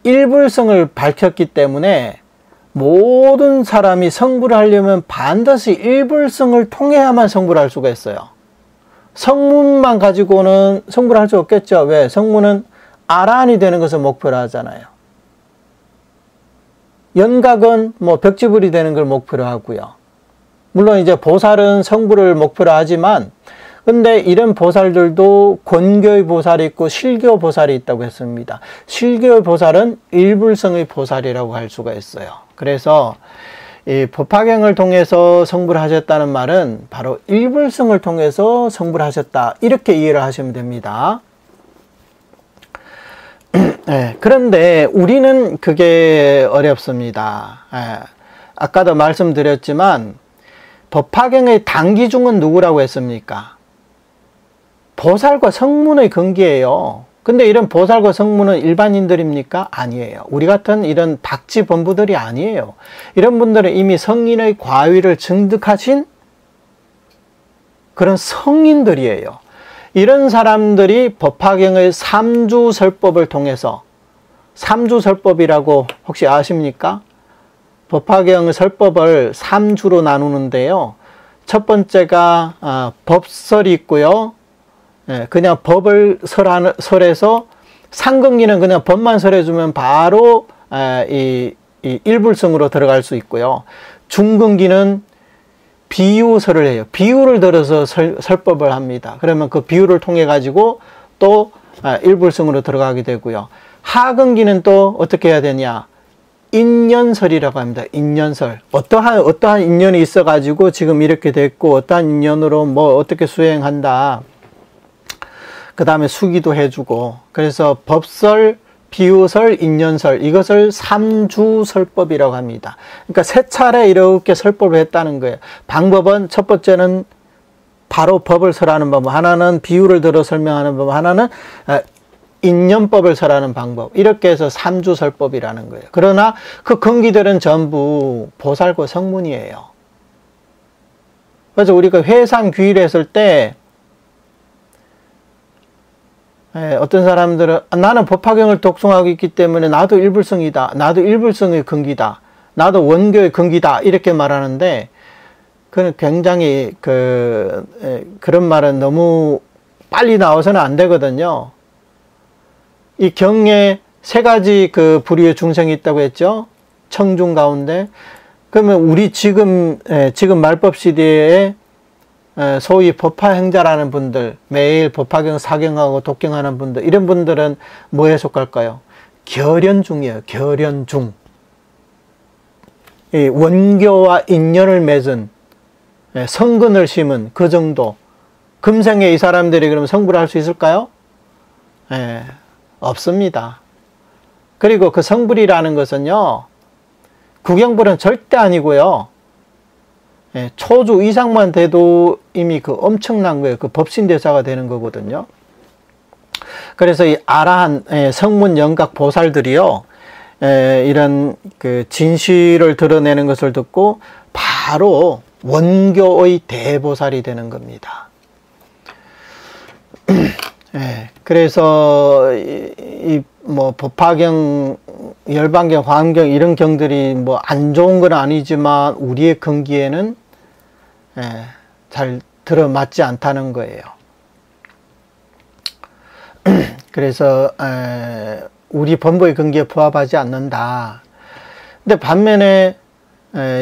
일불성을 밝혔기 때문에 모든 사람이 성불을 하려면 반드시 일불성을 통해야만 성불할 수가 있어요. 성문만 가지고는 성불할 수 없겠죠. 왜? 성문은 아라한이 되는 것을 목표로 하잖아요. 연각은 뭐 벽지불이 되는 걸 목표로 하고요. 물론 이제 보살은 성불을 목표로 하지만, 근데 이런 보살들도 권교의 보살이 있고 실교 보살이 있다고 했습니다. 실교의 보살은 일불성의 보살이라고 할 수가 있어요. 그래서 이 법화경을 통해서 성불하셨다는 말은 바로 일불성을 통해서 성불하셨다, 이렇게 이해를 하시면 됩니다. 네, 그런데 우리는 그게 어렵습니다. 아까도 말씀드렸지만 법화경의 단기중은 누구라고 했습니까? 보살과 성문의 근기예요. 근데 이런 보살과 성문은 일반인들입니까? 아니에요. 우리 같은 이런 박지 본부들이 아니에요. 이런 분들은 이미 성인의 과위를 증득하신 그런 성인들이에요. 이런 사람들이 법화경의 삼주설법을 통해서, 삼주설법이라고 혹시 아십니까? 법화경 설법을 3주로 나누는데요. 첫 번째가 법설이 있고요. 그냥 법을 설해서, 상근기는 그냥 법만 설해주면 바로 이 일불성으로 들어갈 수 있고요. 중근기는 비유설을 해요. 비유를 들어서 설법을 합니다. 그러면 그 비유를 통해 가지고 또 일불성으로 들어가게 되고요. 하근기는 또 어떻게 해야 되냐? 인연설이라고 합니다. 인연설. 어떠한 인연이 있어 가지고 지금 이렇게 됐고, 어떠한 인연으로 뭐 어떻게 수행한다. 그 다음에 수기도 해주고, 그래서 법설, 비유설, 인연설, 이것을 삼주설법이라고 합니다. 그러니까 세 차례 이렇게 설법을 했다는 거예요. 방법은 첫 번째는 바로 법을 설하는 방법, 하나는 비유를 들어 설명하는 방법, 하나는 인연법을 설하는 방법, 이렇게 해서 삼주설법이라는 거예요. 그러나 그 근기들은 전부 보살과 성문이에요. 그래서 우리가 회상귀의를 했을 때 어떤 사람들은 나는 법화경을 독송하고 있기 때문에 나도 일불성이다, 나도 일불성의 근기다, 나도 원교의 근기다, 이렇게 말하는데, 그는 굉장히 그런 말은 너무 빨리 나와서는 안 되거든요. 이 경에 세 가지 그 부류의 중생이 있다고 했죠. 청중 가운데. 그러면 우리 지금 말법 시대에 소위 법화행자라는 분들, 매일 법화경 사경하고 독경하는 분들, 이런 분들은 뭐에 속할까요? 결연중이에요. 결연중. 이 원교와 인연을 맺은, 성근을 심은 그 정도. 금생에 이 사람들이 그러면 성불할 수 있을까요? 없습니다. 그리고 그 성불이라는 것은요, 구경불은 절대 아니고요. 초주 이상만 돼도 이미 그 엄청난 거예요. 그 법신대사가 되는 거거든요. 그래서 이 아라한 성문 영각 보살들이요, 이런 그 진실을 드러내는 것을 듣고 바로 원교의 대보살이 되는 겁니다. 그래서 뭐 법화경, 열반경, 화엄경 이런 경들이 뭐 안 좋은 건 아니지만 우리의 근기에는 잘 들어맞지 않다는 거예요. 그래서 우리 본보의 근기에 부합하지 않는다. 근데 반면에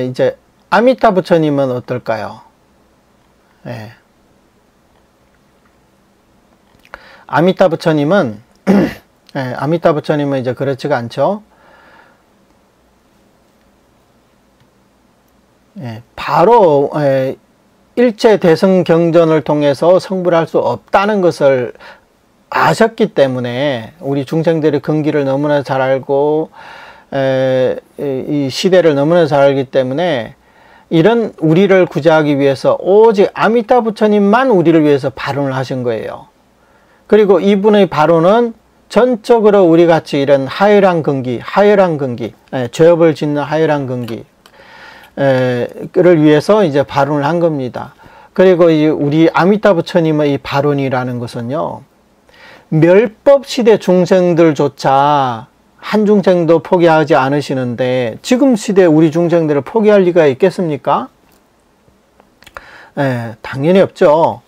이제 아미타 부처님은 어떨까요? 아미타 부처님은 아미타 부처님은 이제 그렇지가 않죠. 바로 일체 대승 경전을 통해서 성불할 수 없다는 것을 아셨기 때문에, 우리 중생들의 근기를 너무나 잘 알고 이 시대를 너무나 잘 알기 때문에 이런 우리를 구제하기 위해서 오직 아미타 부처님만 우리를 위해서 발언을 하신 거예요. 그리고 이분의 발언은 전적으로 우리같이 이런 하열한 근기, 죄업을 짓는 하열한 근기 를 위해서 이제 발언을 한 겁니다. 그리고 우리 아미타 부처님의 이 발언이라는 것은요, 멸법 시대 중생들조차 한 중생도 포기하지 않으시는데 지금 시대 우리 중생들을 포기할 리가 있겠습니까? 당연히 없죠.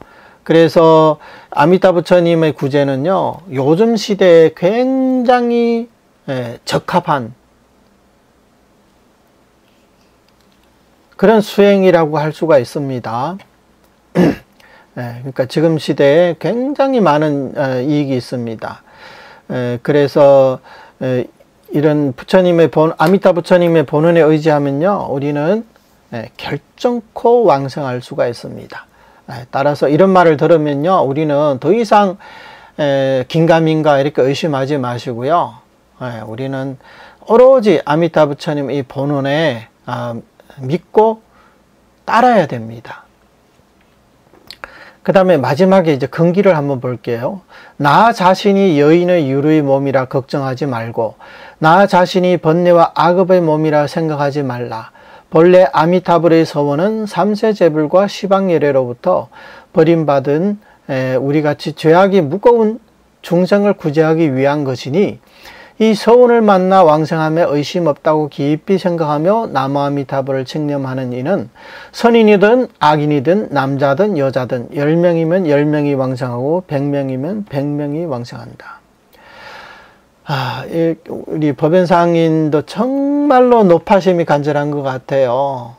그래서 아미타 부처님의 구제는요, 요즘 시대에 굉장히 적합한 그런 수행이라고 할 수가 있습니다. 그러니까 지금 시대에 굉장히 많은 이익이 있습니다. 그래서 이런 아미타 부처님의 본원에 의지하면요, 우리는 결정코 왕성할 수가 있습니다. 따라서 이런 말을 들으면요, 우리는 더 이상 긴가민가 이렇게 의심하지 마시고요, 우리는 오로지 아미타 부처님 이 본원에 믿고 따라야 됩니다. 그 다음에 마지막에 이제 근기를 한번 볼게요. 나 자신이 여인의 유루의 몸이라 걱정하지 말고 나 자신이 번뇌와 악업의 몸이라 생각하지 말라. 본래 아미타불의 서원은 삼세제불과 시방예례로부터 버림받은 우리같이 죄악이 무거운 중생을 구제하기 위한 것이니 이 서원을 만나 왕생함에 의심 없다고 깊이 생각하며 나무아미타불을 칭념하는 이는 선인이든 악인이든 남자든 여자든 10명이면 10명이 왕생하고 100명이면 100명이 왕생한다. 우리 법연상인도 정말로 노파심이 간절한 것 같아요.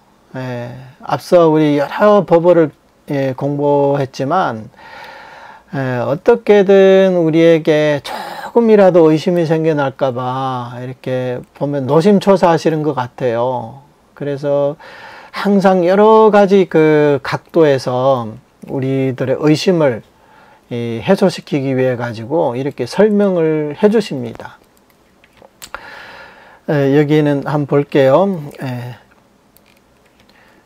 앞서 우리 여러 법어를 공부했지만 어떻게든 우리에게 조금이라도 의심이 생겨날까봐 이렇게 보면 노심초사하시는 것 같아요. 그래서 항상 여러 가지 그 각도에서 우리들의 의심을 해소시키기 위해 가지고 이렇게 설명을 해 주십니다. 여기는 한번 볼게요.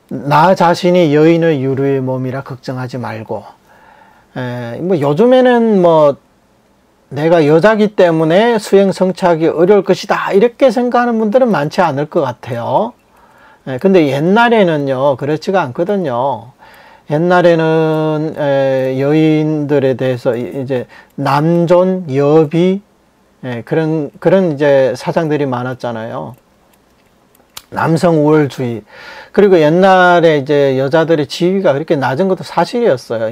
나 자신이 여인의 유루의 몸이라 걱정하지 말고, 뭐 요즘에는 뭐 내가 여자기 때문에 수행 성취하기 어려울 것이다 이렇게 생각하는 분들은 많지 않을 것 같아요. 근데 옛날에는요 그렇지가 않거든요. 옛날에는 여인들에 대해서 이제 남존 여비 그런 이제 사상들이 많았잖아요. 남성 우월주의. 그리고 옛날에 이제 여자들의 지위가 그렇게 낮은 것도 사실이었어요.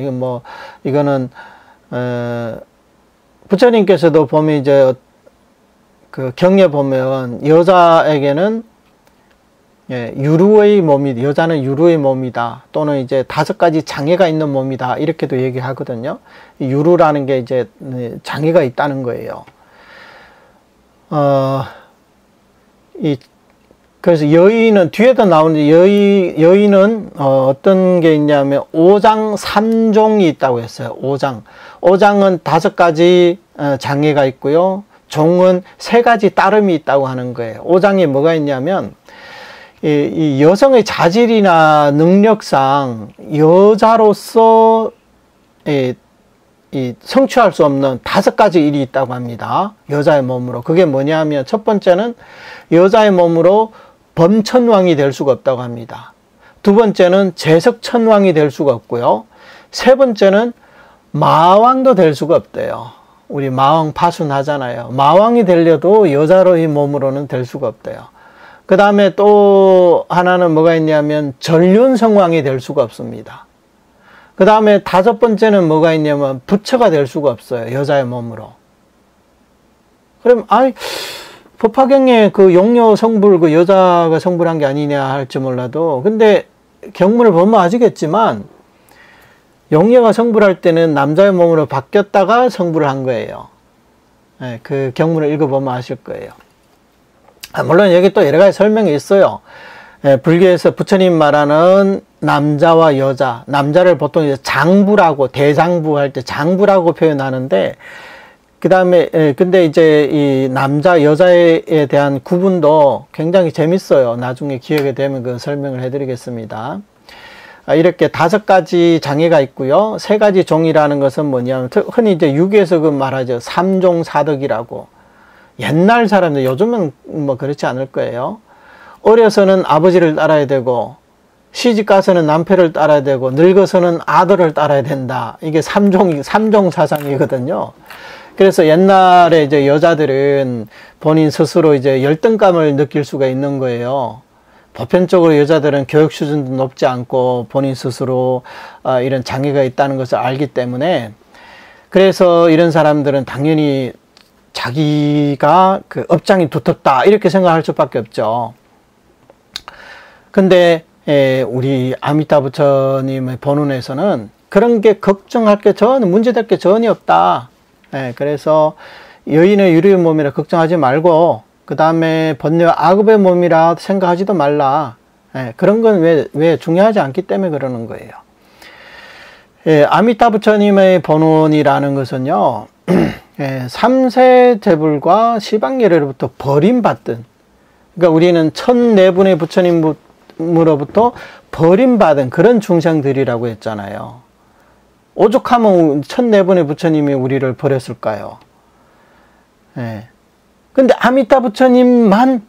이거는 부처님께서도 보면 이제 그 경에 보면 여자에게는 유루의 몸이, 여자는 유루의 몸이다. 또는 이제 5가지 장애가 있는 몸이다. 이렇게도 얘기하거든요. 유루라는 게 이제 장애가 있다는 거예요. 그래서 여인은, 뒤에도 나오는데, 여인은, 어떤 게 있냐면, 5장 3종이 있다고 했어요. 5장. 5장은 5가지 장애가 있고요. 종은 3가지 따름이 있다고 하는 거예요. 5장에 뭐가 있냐면, 이 여성의 자질이나 능력상 여자로서 성취할 수 없는 5가지 일이 있다고 합니다. 여자의 몸으로. 그게 뭐냐면, 첫 번째는 여자의 몸으로 범천왕이 될 수가 없다고 합니다. 두 번째는 재석천왕이 될 수가 없고요. 세 번째는 마왕도 될 수가 없대요. 우리 마왕 파순하잖아요. 마왕이 되려도 여자로의 몸으로는 될 수가 없대요. 그 다음에 또 하나는 뭐가 있냐면 전륜성왕이 될 수가 없습니다. 그 다음에 5번째는 뭐가 있냐면 부처가 될 수가 없어요. 여자의 몸으로. 그럼 법화경에 그 용녀 성불, 그 여자가 성불한 게 아니냐 할지 몰라도, 근데 경문을 보면 아시겠지만, 용녀가 성불할 때는 남자의 몸으로 바뀌었다가 성불을 한 거예요. 그 경문을 읽어보면 아실 거예요. 물론 여기 또 여러 가지 설명이 있어요. 불교에서 부처님 말하는 남자와 여자, 남자를 보통 이제 장부라고, 대장부 할 때 장부라고 표현하는데, 그 다음에, 근데 이제 이 남자, 여자에 대한 구분도 굉장히 재밌어요. 나중에 기회가 되면 그 설명을 해드리겠습니다. 이렇게 5가지 장애가 있고요. 3가지 종이라는 것은 뭐냐면, 흔히 이제 유교에서 그 말하죠. 3종 사덕이라고. 옛날 사람들, 요즘은 뭐 그렇지 않을 거예요. 어려서는 아버지를 따라야 되고, 시집 가서는 남편을 따라야 되고, 늙어서는 아들을 따라야 된다. 이게 3종 사상이거든요. 그래서 옛날에 이제 여자들은 본인 스스로 이제 열등감을 느낄 수가 있는 거예요. 보편적으로 여자들은 교육 수준도 높지 않고 본인 스스로 이런 장애가 있다는 것을 알기 때문에, 그래서 이런 사람들은 당연히 자기가 그 업장이 두텁다 이렇게 생각할 수밖에 없죠. 근데 우리 아미타 부처님의 본원에서는 그런 게 걱정할 게 전혀, 문제될 게 전혀 없다. 그래서 여인의 유리의 몸이라 걱정하지 말고, 그 다음에 번뇌와 악업의 몸이라 생각하지도 말라. 그런 건 왜 중요하지 않기 때문에 그러는 거예요. 아미타 부처님의 본원이라는 것은요, 3세 제불과 시방예례로부터 버림받던, 그러니까 우리는 1004분의 부처님으로부터 버림받은 그런 중생들이라고 했잖아요. 오죽하면 1004분의 부처님이 우리를 버렸을까요? 근데 아미타 부처님만,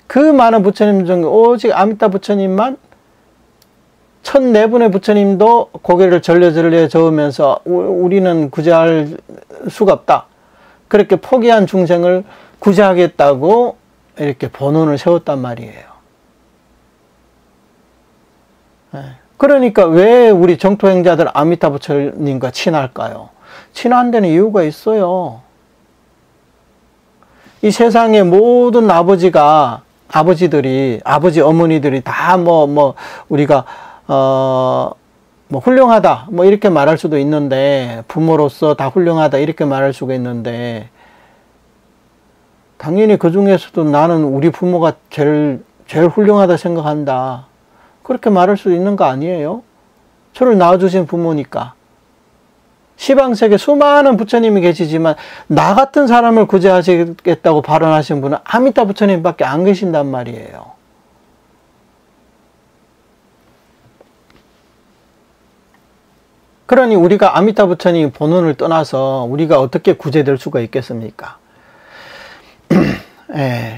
그 많은 부처님 중에 오직 아미타 부처님만 1004분의 부처님도 고개를 절레절레 저으면서 우리는 구제할 수가 없다. 그렇게 포기한 중생을 구제하겠다고 이렇게 본원을 세웠단 말이에요. 그러니까 왜 우리 정토행자들 아미타 부처님과 친할까요? 친한 데는 이유가 있어요. 이 세상의 모든 아버지들이, 아버지, 어머니들이 다 우리가, 훌륭하다, 이렇게 말할 수도 있는데, 부모로서 다 훌륭하다, 이렇게 말할 수가 있는데, 당연히 그 중에서도 나는 우리 부모가 제일 훌륭하다 생각한다. 그렇게 말할 수 있는 거 아니에요? 저를 낳아주신 부모니까. 시방세계 수많은 부처님이 계시지만 나 같은 사람을 구제하시겠다고 발언하신 분은 아미타 부처님밖에 안 계신단 말이에요. 그러니 우리가 아미타 부처님 본원을 떠나서 우리가 어떻게 구제될 수가 있겠습니까?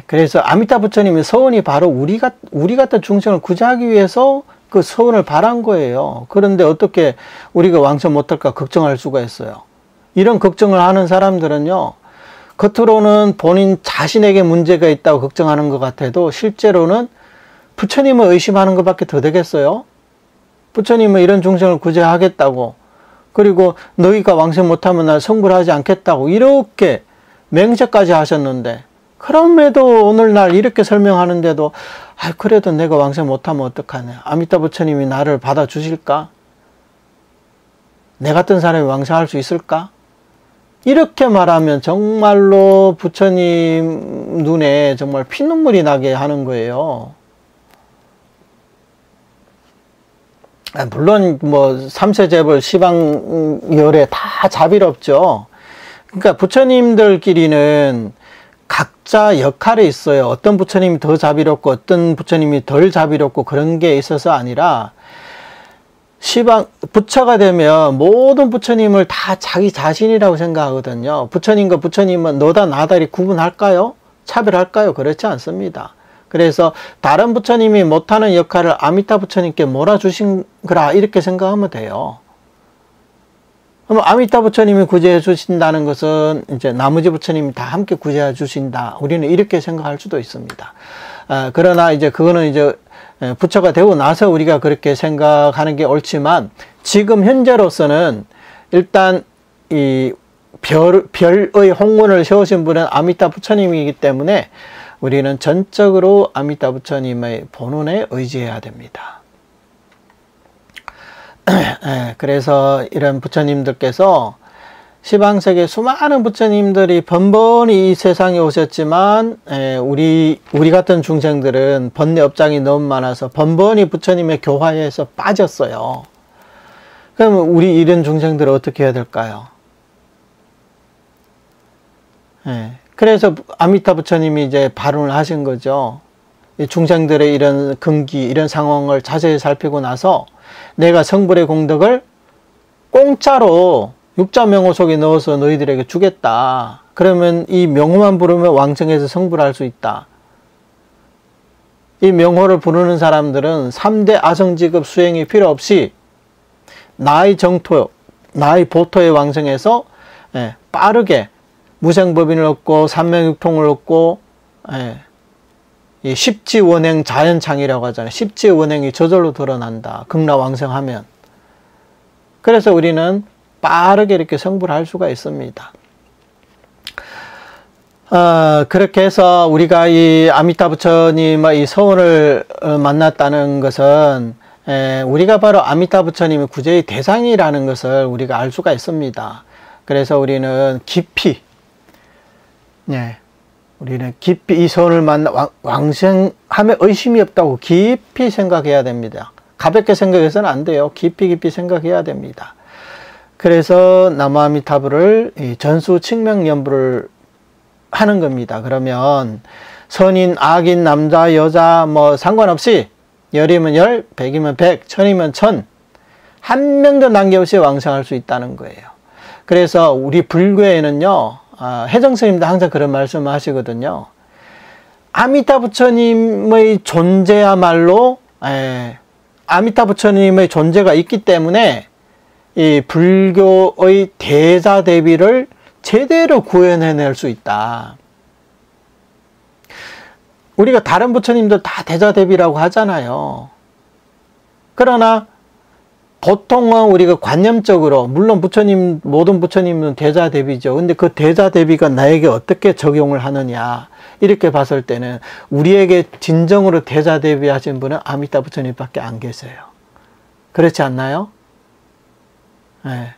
그래서 아미타 부처님의 서원이 바로 우리 같은 중생을 구제하기 위해서 그 서원을 바란 거예요. 그런데 어떻게 우리가 왕처 못할까 걱정할 수가 있어요. 이런 걱정을 하는 사람들은요, 겉으로는 본인 자신에게 문제가 있다고 걱정하는 것 같아도 실제로는 부처님을 의심하는 것밖에 더 되겠어요? 부처님은 이런 중생을 구제하겠다고, 그리고 너희가 왕생 못하면 날 성불하지 않겠다고 이렇게 맹세까지 하셨는데, 그럼에도 오늘날 이렇게 설명하는데도 그래도 내가 왕생 못하면 어떡하냐, 아미타 부처님이 나를 받아주실까? 내 같은 사람이 왕생할 수 있을까? 이렇게 말하면 정말로 부처님 눈에 정말 피눈물이 나게 하는 거예요. 물론 삼세재벌 시방열에 다 자비롭죠. 그러니까 부처님들끼리는 각자 역할이 있어요. 어떤 부처님이 더 자비롭고 어떤 부처님이 덜 자비롭고 그런 게 있어서 아니라, 부처가 되면 모든 부처님을 다 자기 자신이라고 생각하거든요. 부처님과 부처님은 너다 나다 이렇게 구분할까요? 차별할까요? 그렇지 않습니다. 그래서 다른 부처님이 못하는 역할을 아미타 부처님께 몰아주신 거라 이렇게 생각하면 돼요. 그럼 아미타 부처님이 구제해 주신다는 것은 이제 나머지 부처님이 다 함께 구제해 주신다. 우리는 이렇게 생각할 수도 있습니다. 그러나 이제 그거는 이제 부처가 되고 나서 우리가 그렇게 생각하는 게 옳지만, 지금 현재로서는 일단 이 별의 홍문을 세우신 분은 아미타 부처님이기 때문에 우리는 전적으로 아미타 부처님의 본원에 의지해야 됩니다. 그래서 이런 부처님들께서 시방세계 수많은 부처님들이 번번이 이 세상에 오셨지만, 우리 같은 중생들은 번뇌 업장이 너무 많아서 번번이 부처님의 교화에서 빠졌어요. 그럼 우리 이런 중생들은 어떻게 해야 될까요? 그래서 아미타 부처님이 이제 발언을 하신 거죠. 이 중생들의 이런 근기, 이런 상황을 자세히 살피고 나서 내가 성불의 공덕을 공짜로 육자명호 속에 넣어서 너희들에게 주겠다. 그러면 이 명호만 부르면 왕성해서 성불할 수 있다. 이 명호를 부르는 사람들은 3대 아성지급 수행이 필요 없이 나의 정토, 나의 보토에 왕성해서 빠르게 무생법인을 얻고 삼명육통을 얻고, 이 십지원행 자연창이라고 하잖아요. 십지원행이 저절로 드러난다. 극락왕성하면. 그래서 우리는 빠르게 이렇게 성불할 수가 있습니다. 그렇게 해서 우리가 이 아미타 부처님의 이 서원을 만났다는 것은 우리가 바로 아미타 부처님의 구제의 대상이라는 것을 우리가 알 수가 있습니다. 그래서 우리는 깊이, 우리는 깊이 이 서원을 만나 왕생함에 의심이 없다고 깊이 생각해야 됩니다. 가볍게 생각해서는 안 돼요. 깊이 생각해야 됩니다. 그래서 나무아미타불을 전수 칭명 연부를 하는 겁니다. 그러면 선인, 악인, 남자, 여자 뭐 상관없이 10이면 10, 100이면 100, 1000이면 1000 한 명도 남김없이 왕생할 수 있다는 거예요. 그래서 우리 불교에는요, 혜정스님도 항상 그런 말씀을 하시거든요. 아미타 부처님의 존재야말로 아미타 부처님의 존재가 있기 때문에 이 불교의 대자대비를 제대로 구현해낼 수 있다. 우리가 다른 부처님들 다 대자대비라고 하잖아요. 그러나 보통은 우리가 관념적으로, 물론 부처님, 모든 부처님은 대자대비죠. 근데 그 대자대비가 나에게 어떻게 적용을 하느냐, 이렇게 봤을 때는 우리에게 진정으로 대자대비 하신 분은 아미타 부처님밖에 안 계세요. 그렇지 않나요? 네.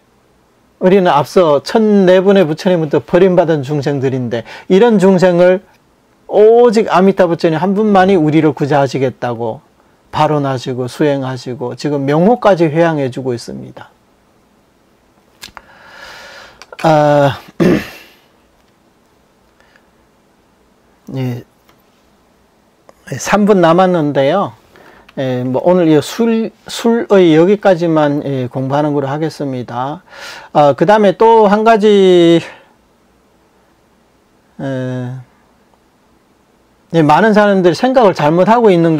우리는 앞서 1004분의 부처님부터 버림받은 중생들인데, 이런 중생을 오직 아미타 부처님 한 분만이 우리를 구제하시겠다고 발언하시고 수행하시고 지금 명호까지 회양해 주고 있습니다. 3분 남았는데요. 뭐 오늘 이 술의 여기까지만 공부하는 걸로 하겠습니다. 그 다음에 또 한 가지, 많은 사람들이 생각을 잘못하고 있는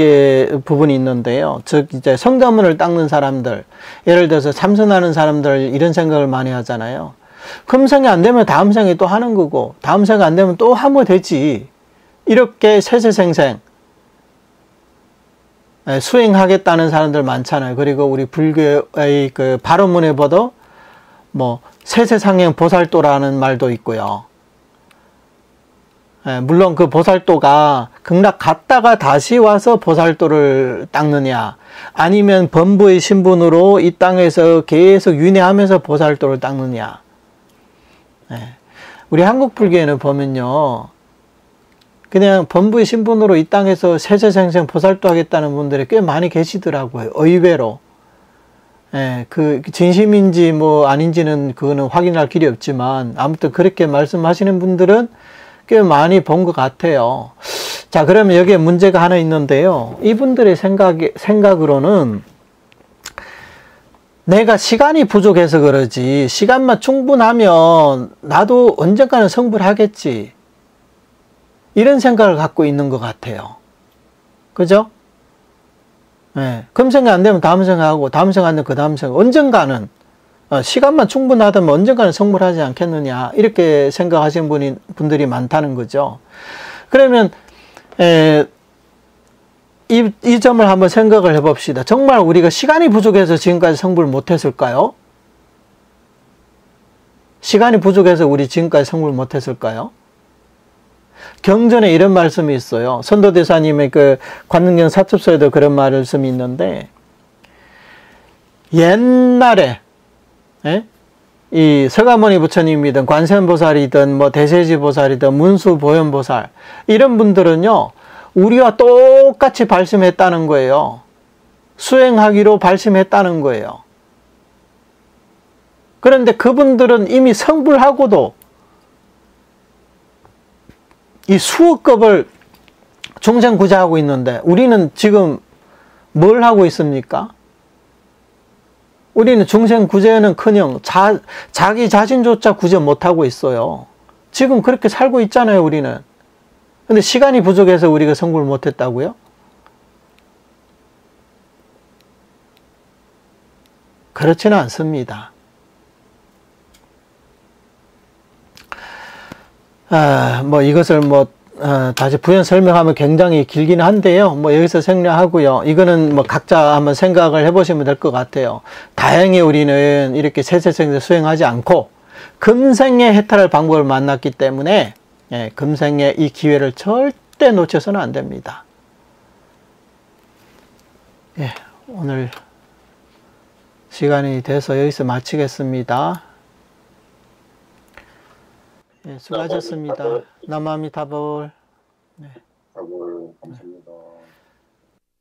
부분이 있는데요. 즉, 이제 성자문을 닦는 사람들, 예를 들어서 참선하는 사람들, 이런 생각을 많이 하잖아요. 금생이 안 되면 다음 생에 또 하는 거고, 다음 생에 안 되면 또 하면 되지. 이렇게 세세생생 수행하겠다는 사람들 많잖아요. 그리고 우리 불교의 그 발언문에 봐도 뭐 세세상행 보살도라는 말도 있고요. 물론 그 보살도가 극락 갔다가 다시 와서 보살도를 닦느냐, 아니면 범부의 신분으로 이 땅에서 계속 윤회하면서 보살도를 닦느냐. 우리 한국 불교에는 보면요, 그냥 범부의 신분으로 이 땅에서 세세생생 보살도 하겠다는 분들이 꽤 많이 계시더라고요. 의외로. 그 진심인지 뭐 아닌지는 그거는 확인할 길이 없지만, 아무튼 그렇게 말씀하시는 분들은 꽤 많이 본 것 같아요. 자, 그러면 여기에 문제가 하나 있는데요. 이분들의 생각으로는 내가 시간이 부족해서 그러지, 시간만 충분하면 나도 언젠가는 성불 하겠지, 이런 생각을 갖고 있는 것 같아요. 그죠? 금생이 안 되면 다음 생하고, 다음 생 안 되면 그 다음 생, 언젠가는 시간만 충분하다면 언젠가는 성불하지 않겠느냐, 이렇게 생각하시는 분들이 많다는 거죠. 그러면 이 점을 한번 생각을 해봅시다. 정말 우리가 시간이 부족해서 지금까지 성불 못했을까요? 시간이 부족해서 우리 지금까지 성불 못했을까요? 경전에 이런 말씀이 있어요. 선도대사님의 그 관능경 사첩서에도 그런 말씀이 있는데, 옛날에 이 서가모니 부처님이든 관세음보살이든 뭐 대세지보살이든 문수보현보살, 이런 분들은요, 우리와 똑같이 발심했다는 거예요. 수행하기로 발심했다는 거예요. 그런데 그분들은 이미 성불하고도 이 수억급을 중생 구제하고 있는데, 우리는 지금 뭘 하고 있습니까? 우리는 중생 구제는 커녕 자기 자신조차 구제 못하고 있어요. 지금 그렇게 살고 있잖아요, 우리는. 근데 시간이 부족해서 우리가 성불 못했다고요? 그렇지는 않습니다. 뭐 이것을 다시 부연 설명하면 굉장히 길긴 한데요. 뭐 여기서 생략하고요. 이거는 뭐 각자 한번 생각을 해보시면 될 것 같아요. 다행히 우리는 이렇게 세세생세 수행하지 않고 금생에 해탈할 방법을 만났기 때문에 금생에 이 기회를 절대 놓쳐서는 안 됩니다. 오늘 시간이 돼서 여기서 마치겠습니다. 수고하셨습니다. 나무아미타불. 감사합니다.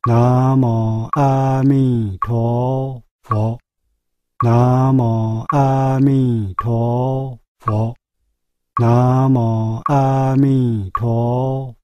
나무 아미토 나무 아미토 나무 아미토